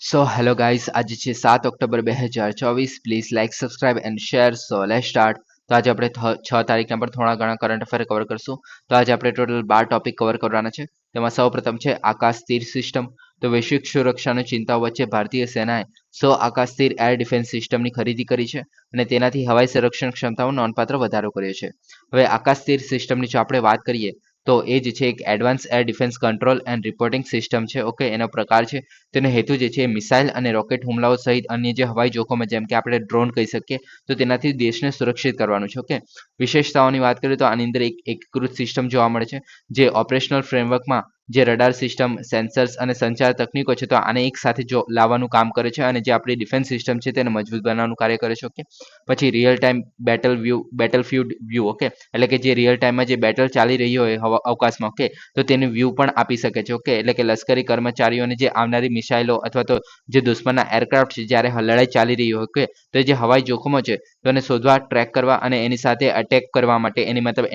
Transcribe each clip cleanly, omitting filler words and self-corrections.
So hello guys, આજે છે 7 October 2024. Please like subscribe and share. So let's start. તો આજે આપણે 6 તારીખના પર થોડા ઘણા કરંટ અફેર કવર કરશું. તો આજે આપણે ટોટલ 12 ટોપિક કવર કરવાના છે. તેમાં સૌપ્રથમ છે આકાશ તીર સિસ્ટમ. તો વૈશ્વિક સુરક્ષાની ચિંતાઓ વચ્ચે ભારતીય સેનાએ 100 આકાશ તીર એર ડિફેન્સ સિસ્ટમની ખરીદી કરી છે અને તેનાથી હવાઈ સંરક્ષણ ક્ષમતામાં નોંધપાત્ર વધારો કર્યો છે. હવે આકાશ તીર સિસ્ટમની જો આપણે વાત કરીએ તો એ જ છે એક advance air defence control and reporting system છે. ઓકે, એનો પ્રકાર છે. તેનો હેતુ જે છે એ મિસાઇલ અને રોકેટ હુમલાઓ સહિત અન્ય જે હવાઈ જોખમો જેમ કે આપણે ડ્રોન કહી શકીએ તો તેનાથી દેશને સુરક્ષિત કરવાનું છે. ઓકે, વિશેષતાઓની વાત કરીએ તો આની અંદર એક એકીકૃત સિસ્ટમ જોવા મળે છે જે ઓપરેશનલ ફ્રેમવર્કમાં જે રડાર સિસ્ટમ, સેન્સર્સ અને સંચાર તકનીકો છે તો આને એક સાથે જો લાવવાનું કામ કરે છે અને જે આપણી ડિફેન્સ સિસ્ટમ છે તેને મજબૂત બનાવવાનું કાર્ય કરે છે. ઓકે, પછી રિયલ ટાઈમ બેટલફીલ્ડ વ્યૂ. ઓકે, એટલે કે જે રિયલ ટાઈમમાં જે બેટલ ચાલી રહી હોય અવકાશમાં, ઓકે, તો તેનું વ્યૂ પણ આપી શકે છે. ઓકે, એટલે કે લશ્કરી કર્મચારીઓને જે આવનારી મિસાઇલો અથવા તો જે દુશ્મનના એરક્રાફ્ટ છે જ્યારે લડાઈ ચાલી રહી હોય, ઓકે, તો જે હવાઈ જોખમો છે તો એને શોધવા, ટ્રેક કરવા અને એની સાથે અટેક કરવા માટે એની મતલબ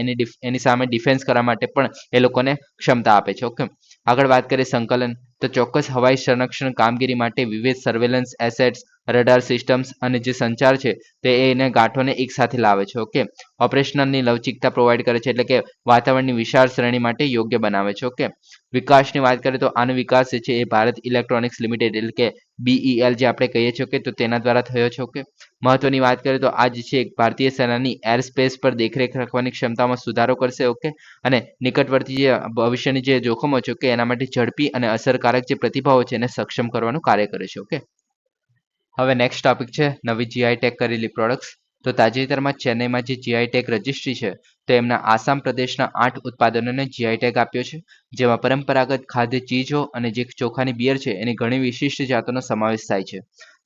એની સામે ડિફેન્સ કરવા માટે પણ એ લોકોને ક્ષમતા આપે છે. ઓકે, આગળ વાત કરીએ સંકલન. તો ચોક્કસ હવાઈ સંરક્ષણ કામગીરી માટે વિવિધ સર્વેલન્સ એસેટ્સ, રડાર સિસ્ટમ્સ અને જે સંચાર છે તે એને ગાંઠોને એક સાથે લાવે છે. ઓકે, ઓપરેશનલની લવચિકતા પ્રોવાઈડ કરે છે એટલે કે વાતાવરણની વિશાળ શ્રેણી માટે યોગ્ય બનાવે છે. ઓકે, વિકાસની વાત કરીએ તો આનો વિકાસ જે છે એ ભારત ઇલેક્ટ્રોનિક્સ લિમિટેડ એટલે કે BEL જે આપણે કહીએ છીએ, ઓકે, તો તેના દ્વારા થયો છે. ઓકે, મહત્વની વાત કરીએ તો આ જે છે ભારતીય સેનાની એર સ્પેસ પર દેખરેખ રાખવાની ક્ષમતામાં સુધારો કરશે. ઓકે, અને નિકટવર્તી જે ભવિષ્યની જે જોખમો છે કે એના માટે ઝડપી અને અસરકારક જે પ્રતિભાવો છે એને સક્ષમ કરવાનું કાર્ય કરે છે. ઓકે, હવે નેક્સ્ટ ટોપિક છે નવી જીઆઈ ટેગ કરેલી પ્રોડક્ટ્સ. તો તાજેતરમાં ચેન્નઈમાં જે જીઆઈ ટેગ રજિસ્ટ્રી છે તો એમના આસામ પ્રદેશના 8 ઉત્પાદનોને જીઆઈ ટેગ આપ્યો છે, જેમાં પરંપરાગત ખાદ્ય ચીજો અને જે ચોખાની બિયર છે એની ઘણી વિશિષ્ટ જાતોનો સમાવેશ થાય છે.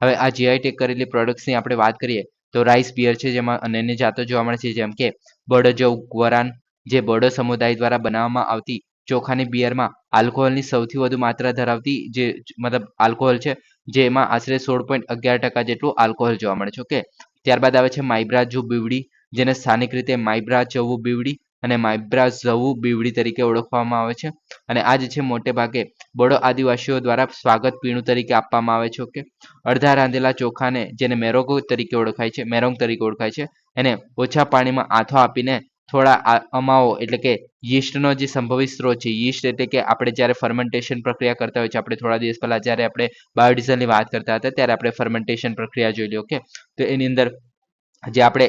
હવે આ જીઆઈ ટેગ કરેલી પ્રોડક્ટ્સની આપણે વાત કરીએ તો રાઈસ બિયર છે જેમાં અનન્ય જાતો જોવા મળે છે જેમ કે બડોજૌ ગ્વરાન, જે બોડો સમુદાય દ્વારા બનાવવામાં આવતી ચોખાની બિયરમાં આલ્કોહોલની સૌથી વધુ માત્રા ધરાવતી જે મતલબ આલ્કોહોલ છે, જેમાં આશરે 16.11% જેટલું આલ્કોહોલ જોવા મળે છે. ઓકે, ત્યારબાદ આવે છે માઇબ્રા જુ બીવડી, જેને સ્થાનિક રીતે માઇબ્રા ચવું બીવડી અને માઇબ્રા ઝવુ બીવડી તરીકે ઓળખવામાં આવે છે. અને આ જે છે મોટે ભાગે બોડો આદિવાસીઓ દ્વારા સ્વાગત પીણું તરીકે આપવામાં આવે છે. ઓકે, અડધા રાંધેલા ચોખાને જેને મેરોંગ તરીકે ઓળખાય છે એને ઓછા પાણીમાં આથો આપીને થોડા અમાઓ એટલે કે યીસ્ટનો જે સંભવિત સ્ત્રોત છે, યીસ્ટ એટલે કે આપણે જ્યારે ફર્મેન્ટેશન પ્રક્રિયા કરતા હોય છે, આપણે થોડા દિવસ પહેલા જ્યારે આપણે બાયોડીઝલની વાત કરતા હતા ત્યારે આપણે ફર્મેન્ટેશન પ્રક્રિયા જોઈ લી. ઓકે, તો એની અંદર જે આપણે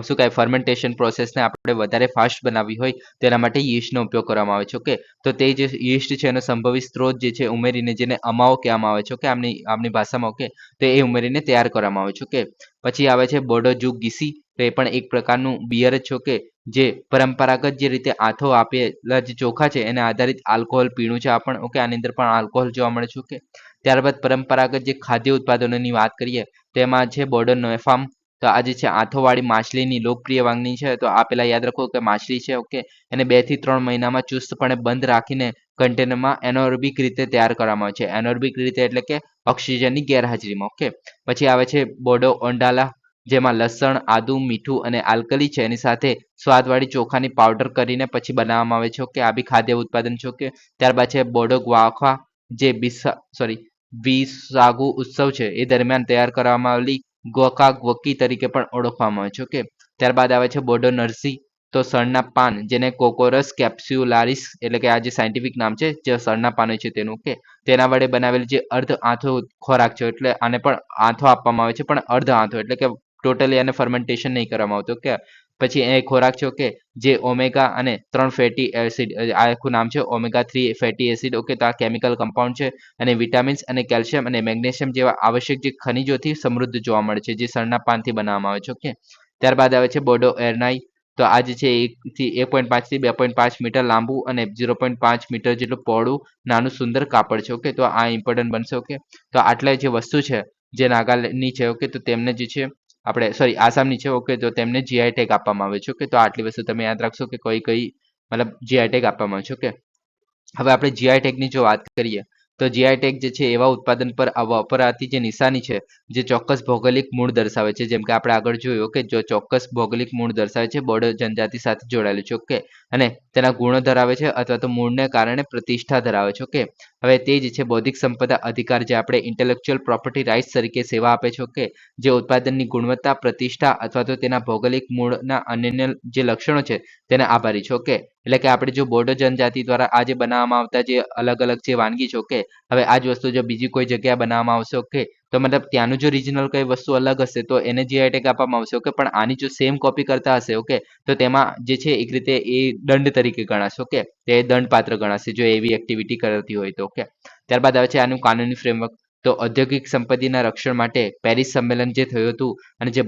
શું કહેવાય ફર્મેન્ટેશન પ્રોસેસને આપણે વધારે ફાસ્ટ બનાવવી હોય તેના માટે યીસ્ટનો ઉપયોગ કરવામાં આવે છે. ઓકે, તો તે જે યીસ્ટ છે એનો સંભવિત સ્ત્રોત જે છે ઉમેરીને જેને અમાઓ કહેવામાં આવે છે, ઓકે, આમની ભાષામાં, ઓકે, તો એ ઉમેરીને તૈયાર કરવામાં આવે છે. ઓકે, પછી આવે છે બોડો જુ ગીસી. તો એ પણ એક પ્રકારનું બિયર જ છે. ઓકે, જે પરંપરાગત જે રીતે આથો આપેલા જે ચોખા છે એને આધારિત આલ્કોહોલ પીણું છે આ પણ. ઓકે, આની અંદર પણ આલ્કોહોલ જોવા મળે છે. ઓકે, ત્યારબાદ પરંપરાગત જે ખાદ્ય ઉત્પાદનોની વાત કરીએ તેમાં છે બોડો નેફામ. તો આ જે છે આથોવાળી માછલીની લોકપ્રિય વાનગી છે. તો આ પેલા યાદ રાખો કે માછલી છે, ઓકે, એને 2 થી 3 મહિનામાં ચુસ્તપણે બંધ રાખીને કન્ટેનરમાં એનોરબિક રીતે તૈયાર કરવામાં આવે છે. એનોરબિક રીતે એટલે કે ઓક્સિજનની ગેરહાજરીમાં. ઓકે, પછી આવે છે બોડો ઓન્ડાલા, જેમાં લસણ, આદુ, મીઠું અને આલ્કલી છે એની સાથે સ્વાદવાળી ચોખાની પાવડર કરીને પછી બનાવવામાં આવે છે. ઓકે, આ બી ખાદ્ય ઉત્પાદન છે. ઓકે, ત્યારબાદ છે બોડો ગ્વાખા, જે વિસાગુ ઉત્સવ છે એ દરમિયાન તૈયાર કરવામાં આવેલી ગ્વકા ગ્વકી તરીકે પણ ઓળખવામાં આવે છે. ઓકે, ત્યારબાદ આવે છે બોડો નરસી. તો સળના પાન, જેને કોકોરસ કેપ્સ્યુલારિસ એટલે કે આ જે સાયન્ટિફિક નામ છે જે સળના પાન હોય છે તેનું. ઓકે, તેના વડે બનાવેલી જે અર્ધ આંથો ખોરાક છે એટલે આને પણ આંથો આપવામાં આવે છે, પણ અર્ધ આંથો એટલે કે ટોટલી આને ફર્મેન્ટેશન નહીં કરવામાં આવતું. ઓકે, પછી એ ખોરાક છે, ઓકે, જે ઓમેગા અને 3 ફેટી એસિડ, આ આખું નામ છે ઓમેગા 3 ફેટી એસિડ. ઓકે, તો આ કેમિકલ કમ્પાઉન્ડ છે અને વિટામિન્સ અને કેલ્શિયમ અને મેગ્નેશિયમ જેવા આવશ્યક જે ખનિજોથી સમૃદ્ધ જોવા મળે છે જે સળના પાનથી બનાવવામાં આવે છે. ઓકે, ત્યારબાદ આવે છે બોડો એરનાઈ. તો આ જે છે 1.5 થી 2.5 મીટર લાંબુ અને 0.5 મીટર જેટલું પહોળું નાનું સુંદર કાપડ છે. ઓકે, તો આ ઇમ્પોર્ટન્ટ બનશે. ઓકે, તો આટલા જે વસ્તુ છે જે નાગાલેન્ડની છે, ઓકે, તો તેમને જે છે આપણે આસામની છે. ઓકે, તો તેમને જીઆઈ ટેગ આપવામાં આવે છે. ઓકે, તો આટલી વસ્તુ તમે યાદ રાખશો કે કઈ કઈ મતલબ જીઆઈ ટેગ આપવામાં આવે છે. ઓકે, હવે આપણે જીઆઈ ટેગની જો વાત કરીએ તો જીઆઈ ટેગ જે છે એવા ઉત્પાદન પર વપરાતી જે નિશાની છે જે ચોક્કસ ભૌગોલિક મૂળ દર્શાવે છે, જેમ કે આપણે આગળ જોયું કે જો ચોક્કસ ભૌગોલિક મૂળ દર્શાવે છે, બોડો જનજાતિ સાથે જોડાયેલું છે, ઓકે, અને તેના ગુણો ધરાવે છે અથવા તો મૂળને કારણે પ્રતિષ્ઠા ધરાવે છે, ઓકે. હવે તે જ છે બૌદ્ધિક સંપદા અધિકાર, જે આપણે ઇન્ટેલેક્ચુઅલ પ્રોપર્ટી રાઇટ્સ તરીકે સેવા આપે છે, ઓકે, જે ઉત્પાદનની ગુણવત્તા, પ્રતિષ્ઠા અથવા તો તેના ભૌગોલિક મૂળના અનન્ય જે લક્ષણો છે તેને આભારી છે, ઓકે. એટલે કે આપણે જો બોડો જનજાતિ દ્વારા આ જે બનાવવામાં આવતા જે અલગ અલગ જે વાનગી છે, ઓકે, હવે આ જ વસ્તુ જો બીજી કોઈ જગ્યાએ બનાવવામાં આવશે, ઓકે, તો મતલબ ત્યાંનું જો રિજનલ કઈ વસ્તુ અલગ હશે તો એને જીઆઈ ટેગ આપવામાં આવશે, ઓકે, પણ આની જો સેમ કોપી કરતા હશે, ઓકે, તો તેમાં જે છે એક રીતે એ દંડ તરીકે ગણાશે, ઓકે, તે દંડપાત્ર ગણાશે જો એવી એક્ટિવિટી કરતી હોય તો, ઓકે. ત્યારબાદ આવે છે આનું કાનૂની ફ્રેમવર્ક. તો ઔદ્યોગિક સંપત્તિના રક્ષણ માટે પેરિસ સંમેલન જે થયું હતું અને જે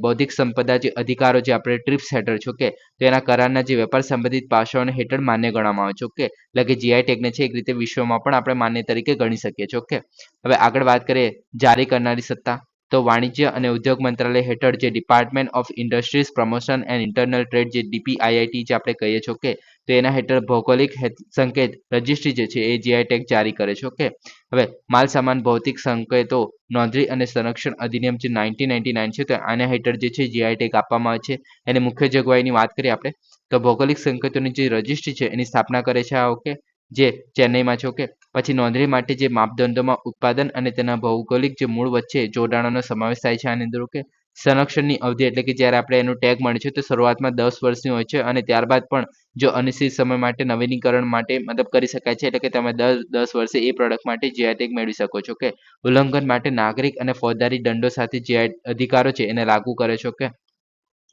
બૌદ્ધિક સંપદા જે અધિકારો જે આપણે ટ્રીપ્સ હેઠળ છે, ઓકે, તો એના કરારના જે વેપાર સંબંધિત પાસાઓને હેઠળ માન્ય ગણવામાં આવે છે, ઓકે, એટલે કે જીઆઈ ટેગને છે એક રીતે વિશ્વમાં પણ આપણે માન્ય તરીકે ગણી શકીએ છીએ, ઓકે. હવે આગળ વાત કરીએ જારી કરનારી સત્તા. તો વાણિજ્ય અને ઉદ્યોગ મંત્રાલય હેઠળ જે department of industries promotion and internal trade જે ડીપીઆઈઆઈટી જે આપણે કહીએ છીએ, ઓકે, તો એના હેઠળ ભૌગોલિક સંકેત રજિસ્ટ્રી જે છે એ જીઆઈ ટેગ જારી કરે છે, ઓકે. હવે માલ સામાન ભૌતિક સંકેતો નોંધણી અને સંરક્ષણ અધિનિયમ જે 1999 છે, તો આના હેઠળ જે છે જીઆઈ ટેગ આપવામાં આવે છે. એની મુખ્ય જોગવાઈની વાત કરીએ આપણે તો ભૌગોલિક સંકેતોની જે રજિસ્ટ્રી છે એની સ્થાપના કરે છે આ, ઓકે, જે ચેન્નઈમાં છે, ઓકે. પછી નોંધણી માટે જે માપદંડોમાં ઉત્પાદન અને તેના ભૌગોલિક જે મૂળ વચ્ચે જોડાણોનો સમાવેશ થાય છે આની અંદર, ઓકે. સંરક્ષણની અવધિ એટલે કે જ્યારે આપણે એનું ટેગ મળે છે તો શરૂઆતમાં 10 વર્ષની હોય છે અને ત્યારબાદ પણ જો અનિશ્ચિત સમય માટે નવીનીકરણ માટે મતલબ કરી શકાય છે, એટલે કે તમે 10 વર્ષે એ પ્રોડક્ટ માટે જીઆઈ ટેગ મેળવી શકો છો, ઓકે. ઉલ્લંઘન માટે નાગરિક અને ફોજદારી દંડો સાથે જીઆઈ અધિકારો છે એને લાગુ કરે છે, ઓકે.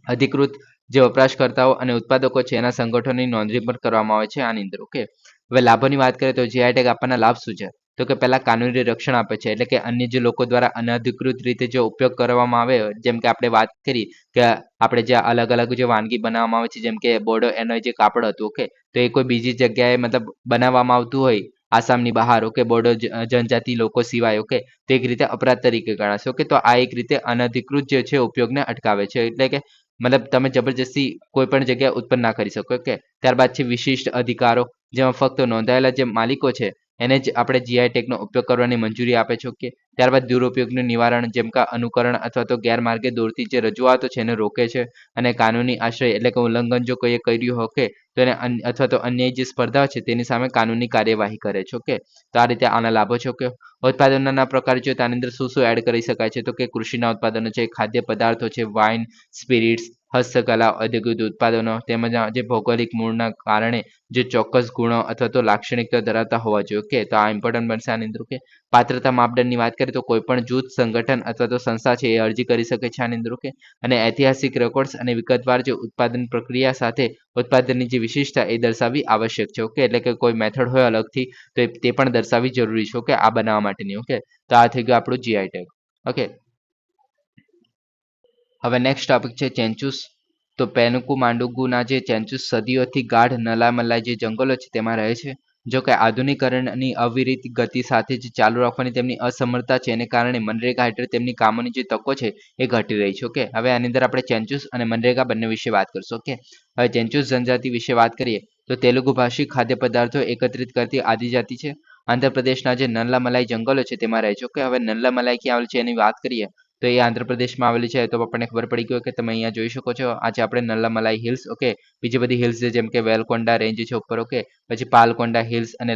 અધિકૃત જે વપરાશકર્તાઓ અને ઉત્પાદકો છે એના સંગઠનોની નોંધણી પણ કરવામાં આવે છે આની અંદર, ઓકે. હવે લાભોની વાત કરીએ તો જીઆઈ ટેગ આપવાના લાભ શું છે? તો કે પહેલા કાનૂની રક્ષણ આપે છે, એટલે કે અન્ય જે લોકો દ્વારા અનધિકૃત રીતે જો ઉપયોગ કરવામાં આવે, જેમ કે આપણે વાત કરી કે આપણે જે અલગ અલગ જે વાનગી બનાવવામાં આવે છે, જેમ કે બોડો એનો જે કાપડ હતું, ઓકે, તો એ કોઈ બીજી જગ્યાએ મતલબ બનાવવામાં આવતું હોય આસામની બહાર, ઓકે, બોડો જનજાતિ લોકો સિવાય, ઓકે, તો એક રીતે અપરાધ તરીકે ગણાશે, ઓકે. તો આ એક રીતે અનધિકૃત જે છે ઉપયોગને અટકાવે છે, એટલે કે મતલબ તમે જબરજસ્તી કોઈ પણ જગ્યાએ ઉત્પન્ન ના કરી શકો, ઓકે. ત્યારબાદ છે વિશિષ્ટ અધિકારો, જેમાં ફક્ત નોંધાયેલા જે માલિકો છે એને જ આપણે જીઆઈ ટેગનો ઉપયોગ કરવાની મંજૂરી આપે છે, ઓકે. ત્યારબાદ દુરુપયોગનું નિવારણ, જેમ કે અનુકરણ અથવા તો ગેરમાર્ગે દોરતી જે રજૂઆતો છે એને રોકે છે અને કાનૂની આશ્રય એટલે કે ઉલ્લંઘન જો કોઈએ કર્યું, ઓકે, તો એને અથવા તો અન્ય જે સ્પર્ધા છે તેની સામે કાનૂની કાર્યવાહી કરે છે, ઓકે. તો આ રીતે આના લાભો છે, ઓકે. ઉત્પાદનોના પ્રકાર છે તેની અંદર શું શું એડ કરી શકાય છે, તો કે કૃષિના ઉત્પાદનો છે, ખાદ્ય પદાર્થો છે, વાઇન, સ્પિરિટ્સ, હસ્તકલા, ઔદ્યોગિક ઉત્પાદનો તેમજ જે ભૌગોલિક મૂળના કારણે જે ચોક્કસ ગુણો અથવા તો લાક્ષણિકતા ધરાવતા હોવા જોઈએ, ઓકે. તો આ ઇમ્પોર્ટન્ટ બનશે આની અંદર, ઓકે. પાત્રતા માપદંડની વાત કરીએ તો કોઈ પણ જૂથ, સંગઠન અથવા તો સંસ્થા છે એ અરજી કરી શકે છે આની અંદર, ઓકે. અને ઐતિહાસિક રેકોર્ડ્સ અને વિગતવાર જે ઉત્પાદન પ્રક્રિયા સાથે ઉત્પાદનની જે વિશિષ્ટતા એ દર્શાવવી આવશ્યક છે, ઓકે. એટલે કે કોઈ મેથડ હોય અલગથી તો તે પણ દર્શાવવી જરૂરી છે, ઓકે, આ બનાવવા માટેની, ઓકે. તો આ થઈ ગયું આપણું જીઆઈ ટેગ, ઓકે. હવે નેક્સ્ટ ટોપિક છે ચેન્ચુસ. તો પેનુકુ માંડુગુના જે ચેન્ચુસ સદીઓથી ગાઢ નલામલાઈ જે જંગલો છે તેમાં રહે છે. જો કે આધુનિકરણની અવિરત ગતિ સાથે જ ચાલુ રાખવાની તેમની અસમર્થતા છે એને કારણે મનરેગા હેઠળ તેમની કામોની જે તકો છે એ ઘટી રહી છે, ઓકે. હવે આની અંદર આપણે ચેન્ચુસ અને મનરેગા બંને વિશે વાત કરશું, ઓકે. હવે ચેન્ચુસ જનજાતિ વિશે વાત કરીએ તો તેલુગુ ભાષી ખાદ્ય પદાર્થો એકત્રિત કરતી આદિજાતિ છે. આંધ્રપ્રદેશના જે નલ્લામલાઈ જંગલો છે તેમાં રહે છે, ઓકે. હવે નલ્લામલાઈ ક્યાં આવેલ છે એની વાત કરીએ તો એ આંધ્રપ્રદેશમાં આવેલી છે, તો આપણને ખબર પડી ગઈ કે તમે અહીંયા જોઈ શકો છો આજે આપણે નલ્લામલાઈ હિલ્સ, ઓકે. બીજી બધી હિલ્સ છે જેમ કે વેલકોંડા રેન્જ છે ઉપર, ઓકે. પછી પાલકોંડા હિલ્સ અને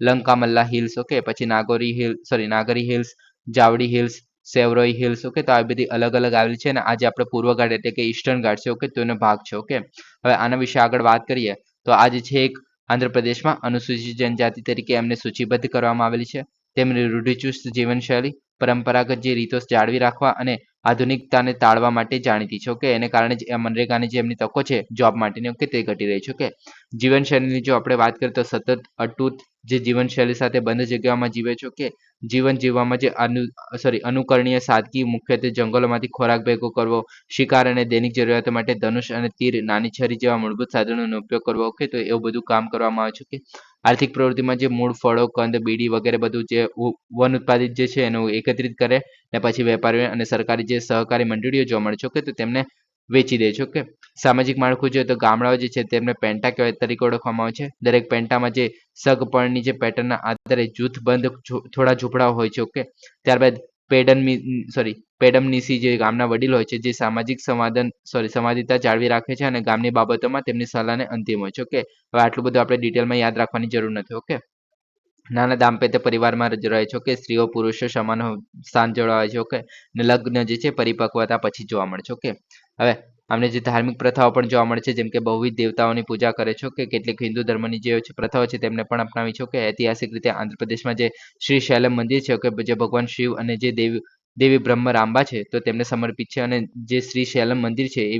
લંકામલ્લા હિલ્સ, ઓકે. પછી નાગરી હિલ્સ, જાવડી હિલ્સ, સેવરોઈ હિલ્સ, ઓકે. તો આ બધી અલગ અલગ આવેલી છે અને આજે આપણે પૂર્વ ઘાટ એટલે કે ઈસ્ટર્ન ઘાટ છે, ઓકે, તો એનો ભાગ છે, ઓકે. હવે આના વિશે આગળ વાત કરીએ તો આ જે છે એક આંધ્રપ્રદેશમાં અનુસૂચિત જનજાતિ તરીકે એમને સૂચિબદ્ધ કરવામાં આવેલી છે. તેમની રૂઢિચુસ્ત જીવનશૈલી, પરંપરાગત જે રીતો જાળવી રાખવા અને આધુનિકતાને તાળવા માટે જાણીતી છે, ઓકે. એને કારણે જ મનરેગાની જે એમની તકો છે જોબ માટેની, ઓકે, તે ઘટી રહી છે, ઓકે. જીવનશૈલીની જો આપણે વાત કરીએ તો સતત અટૂટ જે જીવનશૈલી સાથે બંધ જગ્યાઓમાં જીવે છે, ઓકે. જીવન જીવવામાં જે અનુકરણીય સાદગી, મુખ્યત્વે જંગલોમાંથી ખોરાક ભેગો કરવો, શિકાર અને દૈનિક જરૂરિયાતો માટે ધનુષ અને તીર, નાની છરી જેવા મૂળભૂત સાધનોનો ઉપયોગ કરવો, ઓકે. તો એવું બધું કામ કરવામાં આવે છે, ઓકે. આર્થિક પ્રવૃત્તિમાં જે મૂળ ફળો, કંદ, બીડી વગેરે બધું જે વન ઉત્પાદિત જે છે એનું એકત્રિત કરે ને પછી વેપારીઓ અને સરકારી જે સહકારી મંડળીઓ જોવા મળે છે, ઓકે. તો તેમને વેચી દે છે. ઓકે, સામાજિક માળખું જોઈએ તો ગામડાઓ જે છે તેમને પેન્ટા કહેવાય તરીકે ઓળખવામાં આવે છે. દરેક પેન્ટામાં જે સગપણની જે પેટર્નના આધારે જૂથબંધ થોડા ઝૂંપડાઓ હોય છે. ઓકે, ત્યારબાદ પેડમનીસી જે ગામના વડીલ હોય છે જે સામાજિક સંવાદિતા જાળવી રાખે છે અને ગામની બાબતોમાં તેમની સલાહને અંતિમ હોય છે. ઓકે, હવે આટલું બધું આપણે ડિટેલમાં યાદ રાખવાની જરૂર નથી. ઓકે, નાના દાંપત્ય પરિવારમાં જ રહે છે. ઓકે, સ્ત્રીઓ પુરુષો સમાન સ્થાન જોડાવે છે. ઓકે, ને લગ્ન જે છે પરિપક્વતા પછી જોવા મળે છે. ઓકે, હવે અમને જે ધાર્મિક પ્રથાઓ પણ જોવા મળે છે જેમ કે બહુવિધ દેવતાઓની પૂજા કરે છે. ઓકે, કેટલીક હિન્દુ ધર્મની જે પ્રથાઓ છે તેમને પણ અપનાવી છે. ઓકે, ઐતિહાસિક રીતે આંધ્રપ્રદેશમાં જે શ્રી શૈલમ મંદિર છે. ઓકે, જે ભગવાન શિવ અને જે દેવી બ્રહ્મરાંબા છે તો તેમને સમર્પિત છે અને જે શ્રી શૈલમ મંદિર છે એ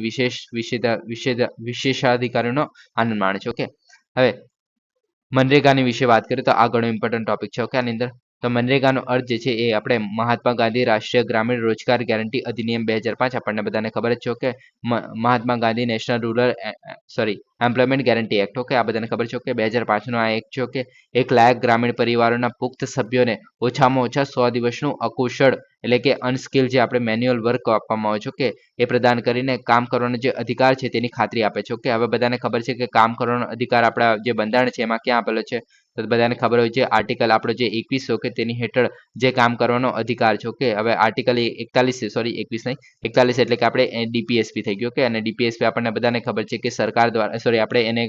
વિશેષાધિકારીનો આનંદ માણે છે. ઓકે, હવે મનરેગાની વિશે વાત કરીએ તો આ ઘણો ઇમ્પોર્ટન્ટ ટોપિક છે. ઓકે, આની અંદર તો મનરેગાનો અર્થ જે છે એ આપણે મહાત્મા ગાંધી રાષ્ટ્રીય ગ્રામીણ રોજગાર ગેરંટી અધિનિયમ 2005 આપણને બધાને ખબર જ છે. Okay, Mahatma Gandhi national rural employment guarantee act. Okay, આ બધાને ખબર છે. ઓકે, 2005 નો આ એક્ટ છે. ઓકે, 1,00,000 ગ્રામીણ પરિવારોના પુખ્ત સભ્યોને ઓછામાં ઓછા 100 દિવસનું અકુશળ એટલે કે અનસ્કિલ જે આપણે મેન્યુઅલ વર્ક આપવામાં આવે છે. ઓકે, એ પ્રદાન કરીને કામ કરવાનો જે અધિકાર છે તેની ખાતરી આપે છે. ઓકે, હવે બધાને ખબર છે કે કામ કરવાનો અધિકાર આપણા જે બંધારણ છે એમાં ક્યાં આપેલો છે તો બધાને ખબર હોય છે આર્ટિકલ આપણો જે 21 ઓકે તેની હેઠળ જે કામ કરવાનો અધિકાર છે. ઓકે, હવે આર્ટિકલ 41 21 નહીં 41 એટલે કે આપણે ડીપીએસપી થઈ ગયું. ઓકે, અને ડીપીએસપી આપણને બધાને ખબર છે કે સરકાર દ્વારા આપણે એને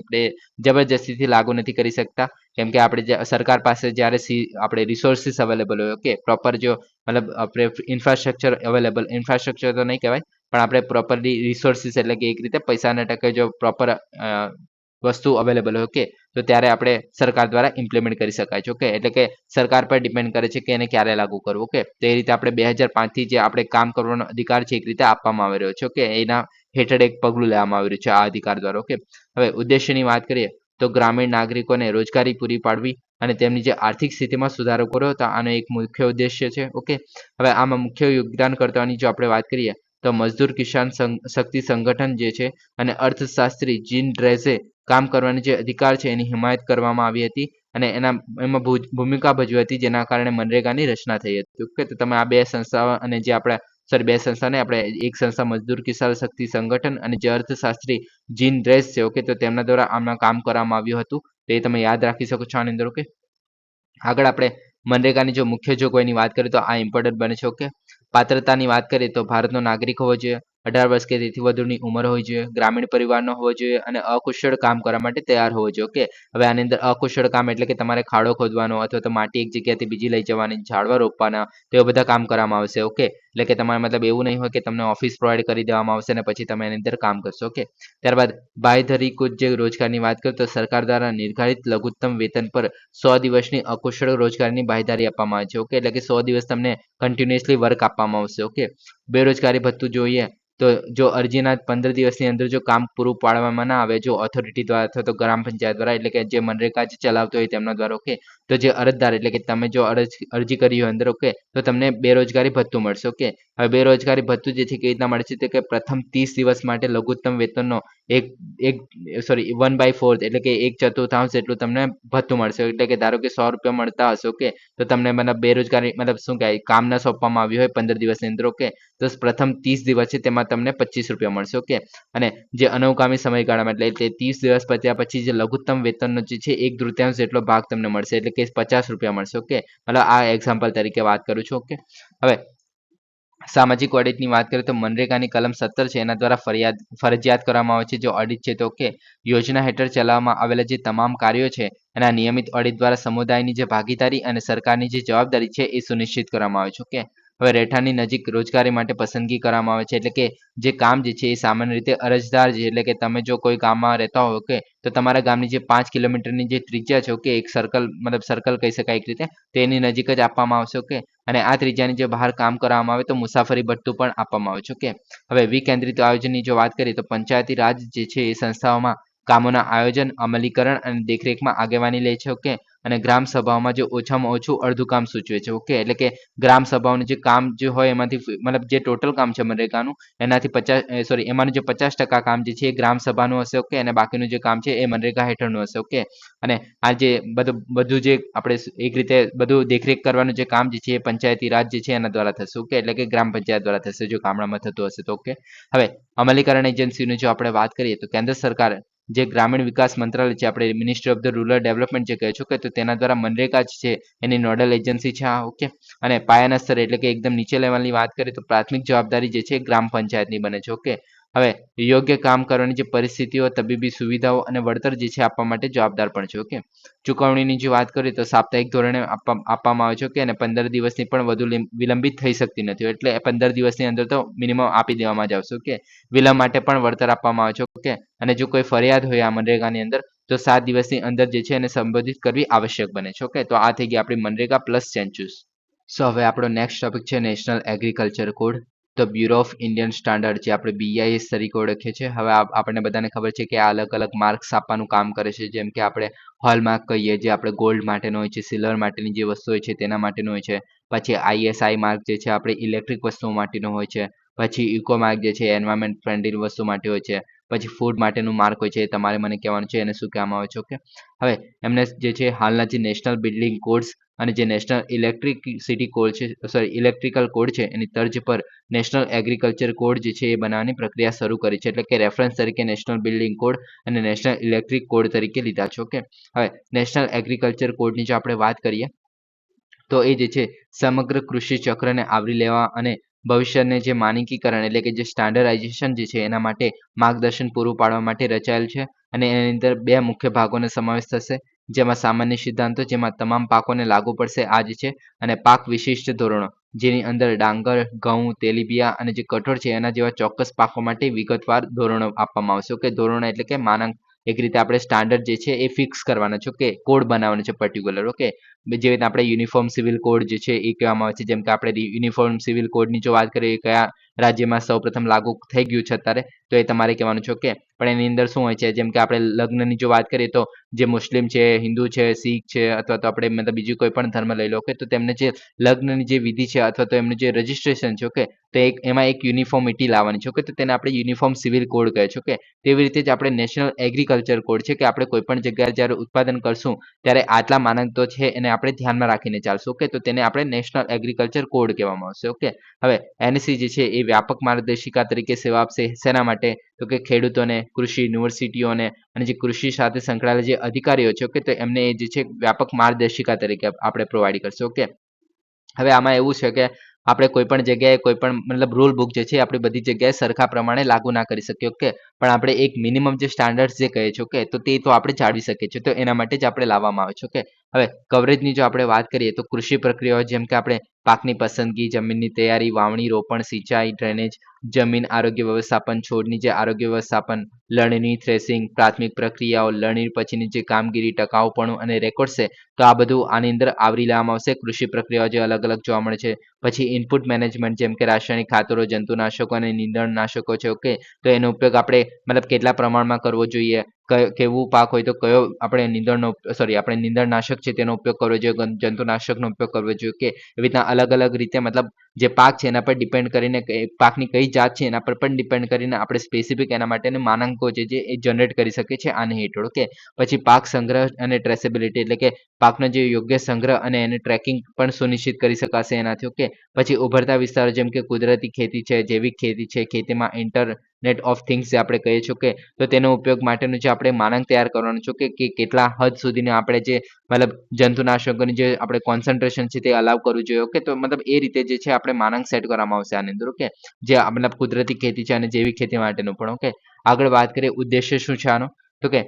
જબરજસ્તીથી લાગુ નથી કરી શકતા કેમ કે આપણે સરકાર પાસે જ્યારે આપણે રિસોર્સિસ અવેલેબલ હોય. ઓકે, પ્રોપર જો મતલબ આપણે ઇન્ફ્રાસ્ટ્રક્ચર તો નહીં કહેવાય પણ આપણે પ્રોપરલી રિસોર્સિસ એટલે કે એક રીતે પૈસાના ટકે જો પ્રોપર વસ્તુ અવેલેબલ હોય. ઓકે, તો ત્યારે આપણે સરકાર દ્વારા ઇમ્પ્લિમેન્ટ કરી શકાય છે. ઓકે, એટલે કે સરકાર પર ડિપેન્ડ કરે છે કે એને ક્યારે લાગુ કરવું. ઓકે, તો એ રીતે આપણે 2005 થી જે આપણે કામ કરવાનો અધિકાર છે એક રીતે આપવામાં આવી રહ્યો છે. ઓકે, એના હેઠળ એક પગલું લેવામાં આવી રહ્યું છે આ અધિકાર દ્વારા. ઓકે, હવે ઉદ્દેશ્યની વાત કરીએ તો ગ્રામીણ નાગરિકોને રોજગારી પૂરી પાડવી અને તેમની જે આર્થિક સ્થિતિમાં સુધારો કરવો તો આનો એક મુખ્ય ઉદ્દેશ્ય છે. ઓકે, હવે આમાં મુખ્ય યોગદાનકર્તાઓની જો આપણે વાત કરીએ તો મજદૂર કિસાન શક્તિ સંગઠન જે છે અને અર્થશાસ્ત્રી જીન ડ્રેઝે કામ કરવાની જે અધિકાર છે એની હિમાયત કરવામાં આવી હતી અને એમાં ભૂમિકા ભજવી હતી જેના કારણે મનરેગાની રચના થઈ હતી. ઓકે, તો તમે આ બે સંસ્થાઓ અને જે આપણા બે સંસ્થાને આપણે એક સંસ્થા મજદૂર કિસાન શક્તિ સંગઠન અને જે અર્થશાસ્ત્રી જીન ડ્રેસ છે. ઓકે, તો તેમના દ્વારા આમાં કામ કરવામાં આવ્યું હતું તો એ તમે યાદ રાખી શકો છો આની અંદર. ઓકે, આગળ આપણે મનરેગાની જો મુખ્ય જોગવાઈની વાત કરીએ તો આ ઇમ્પોર્ટન્ટ બને છે. ઓકે, પાત્રતાની વાત કરીએ તો ભારતનો નાગરિક હોવો જોઈએ, 18 વર્ષ કે તેથી વધુની ઉંમર હોવી જોઈએ, ગ્રામીણ પરિવારનો હોવો જોઈએ અને અકુશળ કામ કરવા માટે તૈયાર હોવો જોઈએ. ઓકે, હવે આની અંદર અકુશળ કામ એટલે કે તમારે ખાડો ખોદવાનો અથવા તો માટી એક જગ્યાએથી બીજી લઈ જવાની, ઝાડવા રોપવાના તો એ બધા કામ કરવામાં આવશે. ઓકે, એટલે કે તમારે મતલબ એવું નહીં હોય કે તમને ઓફિસ પ્રોવાઈડ કરી દેવામાં આવશે અને પછી તમે એની અંદર કામ કરશો. ઓકે, ત્યારબાદ બાંયધરી કુદ જે રોજગારની વાત કરીએ તો સરકાર દ્વારા નિર્ધારિત લઘુત્તમ વેતન પર 100 દિવસની અકુશળ રોજગારની બાંયધરી આપવામાં આવે છે. ઓકે, એટલે કે 100 દિવસ તમને કન્ટિન્યુઅસલી વર્ક આપવામાં આવશે. ઓકે, બેરોજગારી ભથ્થું જોઈએ તો જો અરજીના 15 દિવસની અંદર જો કામ પૂરું પાડવામાં ના આવે જો ઓથોરિટી દ્વારા અથવા તો ગ્રામ પંચાયત દ્વારા એટલે કે જે મનરેગા જે ચલાવતો હોય તેમના દ્વારા. ઓકે, તો જે અરજદાર એટલે કે તમે જો અરજી કરી હોય અંદર. ઓકે, તો તમને બેરોજગારી ભથ્થું મળશે. ઓકે, હવે બેરોજગારી ભથ્થું જેથી કેવી રીતના મળે છે તો કે પ્રથમ 30 દિવસ માટે લઘુત્તમ વેતનનો 1/4 એટલે કે 1/4 જેટલું તમને ભથ્થું મળશે. એટલે કે ધારો કે 100 રૂપિયા મળતા હશે. ઓકે, તો તમને મતલબ બેરોજગારી મતલબ શું કહેવાય કામ ન સોંપવામાં આવ્યું હોય 15 દિવસની અંદર. ઓકે, તો પ્રથમ 30 દિવસ છે તેમાં તમને 25 રૂપિયા મળશે. ઓકે, અને જે અનૌગામી સમયગાળામાં એટલે 30 દિવસ પત્યા પછી જે લઘુત્તમ વેતનનો જે છે 1/3 જેટલો ભાગ તમને મળશે એટલે કે 50 રૂપિયા મળશે. ઓકે, મતલબ આ એક્ઝામ્પલ તરીકે વાત કરું છું. ઓકે, હવે સામાજિક ઓડિટની વાત કરીએ તો મનરેગાની કલમ 17 છે એના દ્વારા ફરજિયાત કરવામાં આવે છે જો ઓડિટ છે તો. ઓકે, યોજના હેઠળ ચલાવવામાં આવેલા જે તમામ કાર્યો છે એના નિયમિત ઓડિટ દ્વારા સમુદાયની જે ભાગીદારી અને સરકારની જે જવાબદારી છે એ સુનિશ્ચિત કરવામાં આવે છે. ઓકે, હવે રહેઠાણની નજીક રોજગારી માટે પસંદગી કરવામાં આવે છે એટલે કે જે કામ જે છે એ સામાન્ય રીતે અરજદાર છે એટલે કે તમે જો કોઈ ગામમાં રહેતા હો. ઓકે, તો તમારા ગામની જે 5 કિલોમીટરની જે ત્રિજ્યા છે. ઓકે, એક સર્કલ કહી શકાય એક રીતે તેની નજીક જ આપવામાં આવશે. ઓકે, અને આ ત્રિજ્યાની જે બહાર કામ કરવામાં આવે તો મુસાફરી ભથ્થું પણ આપવામાં આવે છે. ઓકે, હવે વિકેન્દ્રિત આયોજનની જો વાત કરીએ તો પંચાયતી રાજ જે છે એ સંસ્થાઓમાં કામોના આયોજન અમલીકરણ અને દેખરેખમાં આગેવાની લે છે. ઓકે, અને ગ્રામ સભાઓમાં જે ઓછામાં ઓછું અડધું કામ સૂચવે છે. ઓકે, એટલે કે ગ્રામ સભાઓનું જે કામ જે હોય એમાંથી મતલબ જે ટોટલ કામ છે મનરેગાનું એનાથી 50 સોરી એમાંનું જે 50% કામ જે છે એ ગ્રામ સભાનું હશે. ઓકે, અને બાકીનું જે કામ છે એ મનરેગા હેઠળનું હશે. ઓકે, અને આ જે બધું જે આપણે એક રીતે બધું દેખરેખ કરવાનું જે કામ જે છે એ પંચાયતી રાજ જે છે એના દ્વારા થશે. ઓકે, એટલે કે ગ્રામ પંચાયત દ્વારા થશે જો ગામડામાં થતું હશે તો. ઓકે, હવે અમલીકરણ એજન્સીની જો આપણે વાત કરીએ તો કેન્દ્ર સરકાર જે ગ્રામીણ વિકાસ મંત્રાલય છે, આપણે ministry of the rural development જે કહે છે કે તો તેના દ્વારા મનરેગા જ છે એની નોડલ એજન્સી છે આ. ઓકે, અને પાયાના સ્તરે એટલે કે એકદમ નીચે લેવલની વાત કરીએ તો પ્રાથમિક જવાબદારી જે છે એ ગ્રામ પંચાયતની બને છે. ઓકે, હવે યોગ્ય કામ કરવાની જે પરિસ્થિતિઓ, તબીબી સુવિધાઓ અને વળતર જે છે આપવા માટે જવાબદાર પણ છે. ઓકે, ચુકવણીની જે વાત કરીએ તો સાપ્તાહિક ધોરણે આપવામાં આવે છે. ઓકે, અને 15 દિવસની પણ વધુ વિલંબિત થઈ શકતી નથી. એટલે 15 દિવસની અંદર તો મિનિમમ આપી દેવામાં જ આવશે. ઓકે, વિલંબ માટે પણ વળતર આપવામાં આવે છે. ઓકે, અને જો કોઈ ફરિયાદ હોય આ મનરેગાની અંદર તો 7 દિવસની અંદર જે છે એને સંબોધિત કરવી આવશ્યક બને છે. ઓકે, તો આ થઈ ગઈ આપણી મનરેગા પ્લસ સેન્ચુસ. સો હવે આપણો નેક્સ્ટ ટોપિક છે નેશનલ એગ્રીકલ્ચર કોડ. તો બ્યુરો ઓફ ઇન્ડિયન સ્ટાન્ડર્ડ જે આપણે BIS તરીકે ઓળખીએ છીએ. હવે આપણને બધાને ખબર છે કે આ અલગ અલગ માર્ક્સ આપવાનું કામ કરે છે. જેમ કે આપણે હોલમાર્ક કહીએ, જે આપણે ગોલ્ડ માટેનો હોય છે, સિલ્વર માટેની જે વસ્તુ હોય છે તેના માટેનું હોય છે. પછી ISI માર્ક જે છે આપણે ઇલેક્ટ્રિક વસ્તુઓ માટેનો હોય છે. પછી ઇકો માર્ક જે છે એન્વાયરમેન્ટ ફ્રેન્ડલી વસ્તુ માટે હોય છે. પછી ફૂડ માટેનું માર્ક હોય છે, એ તમારે મને કહેવાનું છે એને શું કહેવામાં આવે છે. ઓકે, હવે એમને જે છે હાલના જે નેશનલ બિલ્ડિંગ કોડ્સ અને જે નેશનલ ઇલેક્ટ્રિસિટી કોડ છે, સોરી ઇલેક્ટ્રિકલ કોડ છે, એની તર્જ પર નેશનલ એગ્રીકલ્ચર કોડ જે છે એ બનાવવાની પ્રક્રિયા શરૂ કરી છે. એટલે કે રેફરન્સ તરીકે નેશનલ બિલ્ડિંગ કોડ અને નેશનલ ઇલેક્ટ્રિક કોડ તરીકે લીધા છે. ઓકે, હવે નેશનલ એગ્રીકલ્ચર કોડની જો આપણે વાત કરીએ તો એ જે છે સમગ્ર કૃષિ ચક્રને આવરી લેવા અને ભવિષ્યને જે માનકીકરણ એટલે કે જે સ્ટાન્ડર્ડાઇઝેશન જે છે એના માટે માર્ગદર્શન પૂરું પાડવા માટે રચાયેલ છે. અને એની અંદર 2 મુખ્ય ભાગોનો સમાવેશ થશે, જેમાં સામાન્ય સિદ્ધાંતો જેમાં તમામ પાકોને લાગુ પડશે આ જ છે, અને પાક વિશિષ્ટ ધોરણો જેની અંદર ડાંગર, ઘઉં, તેલીબિયાં અને જે કઠોળ છે એના જેવા ચોક્કસ પાકો માટે વિગતવાર ધોરણો આપવામાં આવશે. ઓકે, ધોરણો એટલે કે માનક એક રીતે આપણે સ્ટાન્ડર્ડ જે છે એ ફિક્સ કરવાનો છે. ઓકે, કોડ બનાવવાનો છે પર્ટિક્યુલર. ઓકે, જે રીતે આપણે યુનિફોર્મ સિવિલ કોડ જે છે એ કહેવામાં આવે છે. જેમ કે આપણે યુનિફોર્મ સિવિલ કોડની જો વાત કરીએ કયા રાજ્યમાં સૌપ્રથમ લાગુ થઈ ગયું છે અત્યારે, તો એ તમારે કહેવાનું છે. ઓકે, પણ એની અંદર શું હોય છે, જેમ કે આપણે લગ્નની જો વાત કરીએ તો જે મુસ્લિમ છે, હિન્દુ છે, શીખ છે, અથવા તો આપણે મતલબ બીજું કોઈ પણ ધર્મ લઈ લો. ઓકે, તો તેમને જે લગ્નની જે વિધિ છે અથવા તો એમનું જે રજિસ્ટ્રેશન છે, ઓકે, તો એમાં એક યુનિફોર્મિટી લાવવાની છે. ઓકે, તો તેને આપણે યુનિફોર્મ સિવિલ કોડ કહે છે. ઓકે, તેવી રીતે જ આપણે નેશનલ એગ્રીકલ્ચર કોડ છે કે આપણે કોઈ પણ જગ્યાએ જ્યારે ઉત્પાદન કરશું ત્યારે આટલા માનક છે એને આપણે ધ્યાનમાં રાખીને ચાલશું. ઓકે, તો તેને આપણે નેશનલ એગ્રીકલ્ચર કોડ કહેવામાં આવશે. ઓકે, હવે NEC જે છે એ વ્યાપક માર્ગદર્શિકા તરીકે સેવા આપશે. શેના માટે? તો કે ખેડૂતોને, કૃષિ યુનિવર્સિટીઓને અને જે કૃષિ સાથે સંકળાયેલા જે અધિકારીઓ છે, ઓકે, તો એમને એ જે છે વ્યાપક માર્ગદર્શિકા તરીકે આપણે પ્રોવાઈડ કરશે. ઓકે, હવે આમાં એવું છે કે આપણે કોઈ પણ જગ્યાએ કોઈ પણ મતલબ રૂલ બુક જે છે આપણે બધી જગ્યાએ સરખા પ્રમાણે લાગુ ના કરી શકીએ. ઓકે, પણ આપણે એક મિનિમમ જે સ્ટાન્ડર્ડ્સ જે કહે છે, ઓકે, તો તે તો આપણે જાળવી શકીએ છીએ. તો એના માટે જ આપણે લાવવામાં આવે છે. ઓકે, હવે કવરેજની જો આપણે વાત કરીએ તો કૃષિ પ્રક્રિયાઓ જેમ કે આપણે પાકની પસંદગી, જમીનની તૈયારી, વાવણી, રોપણ, સિંચાઈ, ડ્રેનેજ, જમીન આરોગ્ય વ્યવસ્થાપન, છોડની જે આરોગ્ય વ્યવસ્થાપન, લણણી, થ્રેસિંગ, પ્રાથમિક પ્રક્રિયાઓ, લણણી પછીની જે કામગીરી, ટકાઉપણું અને રેકોર્ડ છે, તો આ બધું આની અંદર આવરી લેવામાં આવશે. કૃષિ પ્રક્રિયાઓ જે અલગ અલગ જોવા મળે છે. પછી ઇનપુટ મેનેજમેન્ટ જેમ કે રાસાયણિક ખાતરો, જંતુનાશકો અને નીંદણનાશકો છે. ઓકે, તો એનો ઉપયોગ આપણે મતલબ કેટલા પ્રમાણમાં કરવો જોઈએ, કેવું પાક હોય તો કયો આપણે નીંદણનાશક છે તેનો ઉપયોગ કરવો જોઈએ, જંતુનાશકનો ઉપયોગ કરવો જોઈએ. કે એવી રીતના અલગ અલગ રીતે મતલબ જે પાક છે એના પર ડિપેન્ડ કરીને પાકની કઈ જાત છે એના પર પણ ડિપેન્ડ કરીને આપણે સ્પેસિફિક એના માટેના માનાંકો છે જે એ જનરેટ કરી શકીએ છીએ આની હેઠળ. ઓકે, પછી પાક સંગ્રહ અને ટ્રેસેબિલિટી એટલે કે પાકનો જે યોગ્ય સંગ્રહ અને એને ટ્રેકિંગ પણ સુનિશ્ચિત કરી શકાશે એનાથી. ઓકે, પછી ઉભરતા વિસ્તારો જેમ કે કુદરતી ખેતી છે, જૈવિક ખેતી છે, ખેતીમાં ઇન્ટરનેટ ઓફ થિંગ્સ જે આપણે કહીએ છીએ. ઓકે, તો તેનો ઉપયોગ માટેનું જે આપણે માનક તૈયાર કરવાનું છે કે કેટલા હદ સુધીનું આપણે જે મતલબ જંતુનાશકોની જે આપણે કોન્સન્ટ્રેશન છે તે અલાવ કરવું જોઈએ. ઓકે, તો મતલબ એ રીતે જે છે આપણે માનક સેટ કરવામાં આવશે આની અંદર. ઓકે, જે મતલબ કુદરતી ખેતી છે અને જૈવિક ખેતી માટેનું પણ. ઓકે, આગળ વાત કરીએ ઉદ્દેશ્ય શું છે આનો, તો કે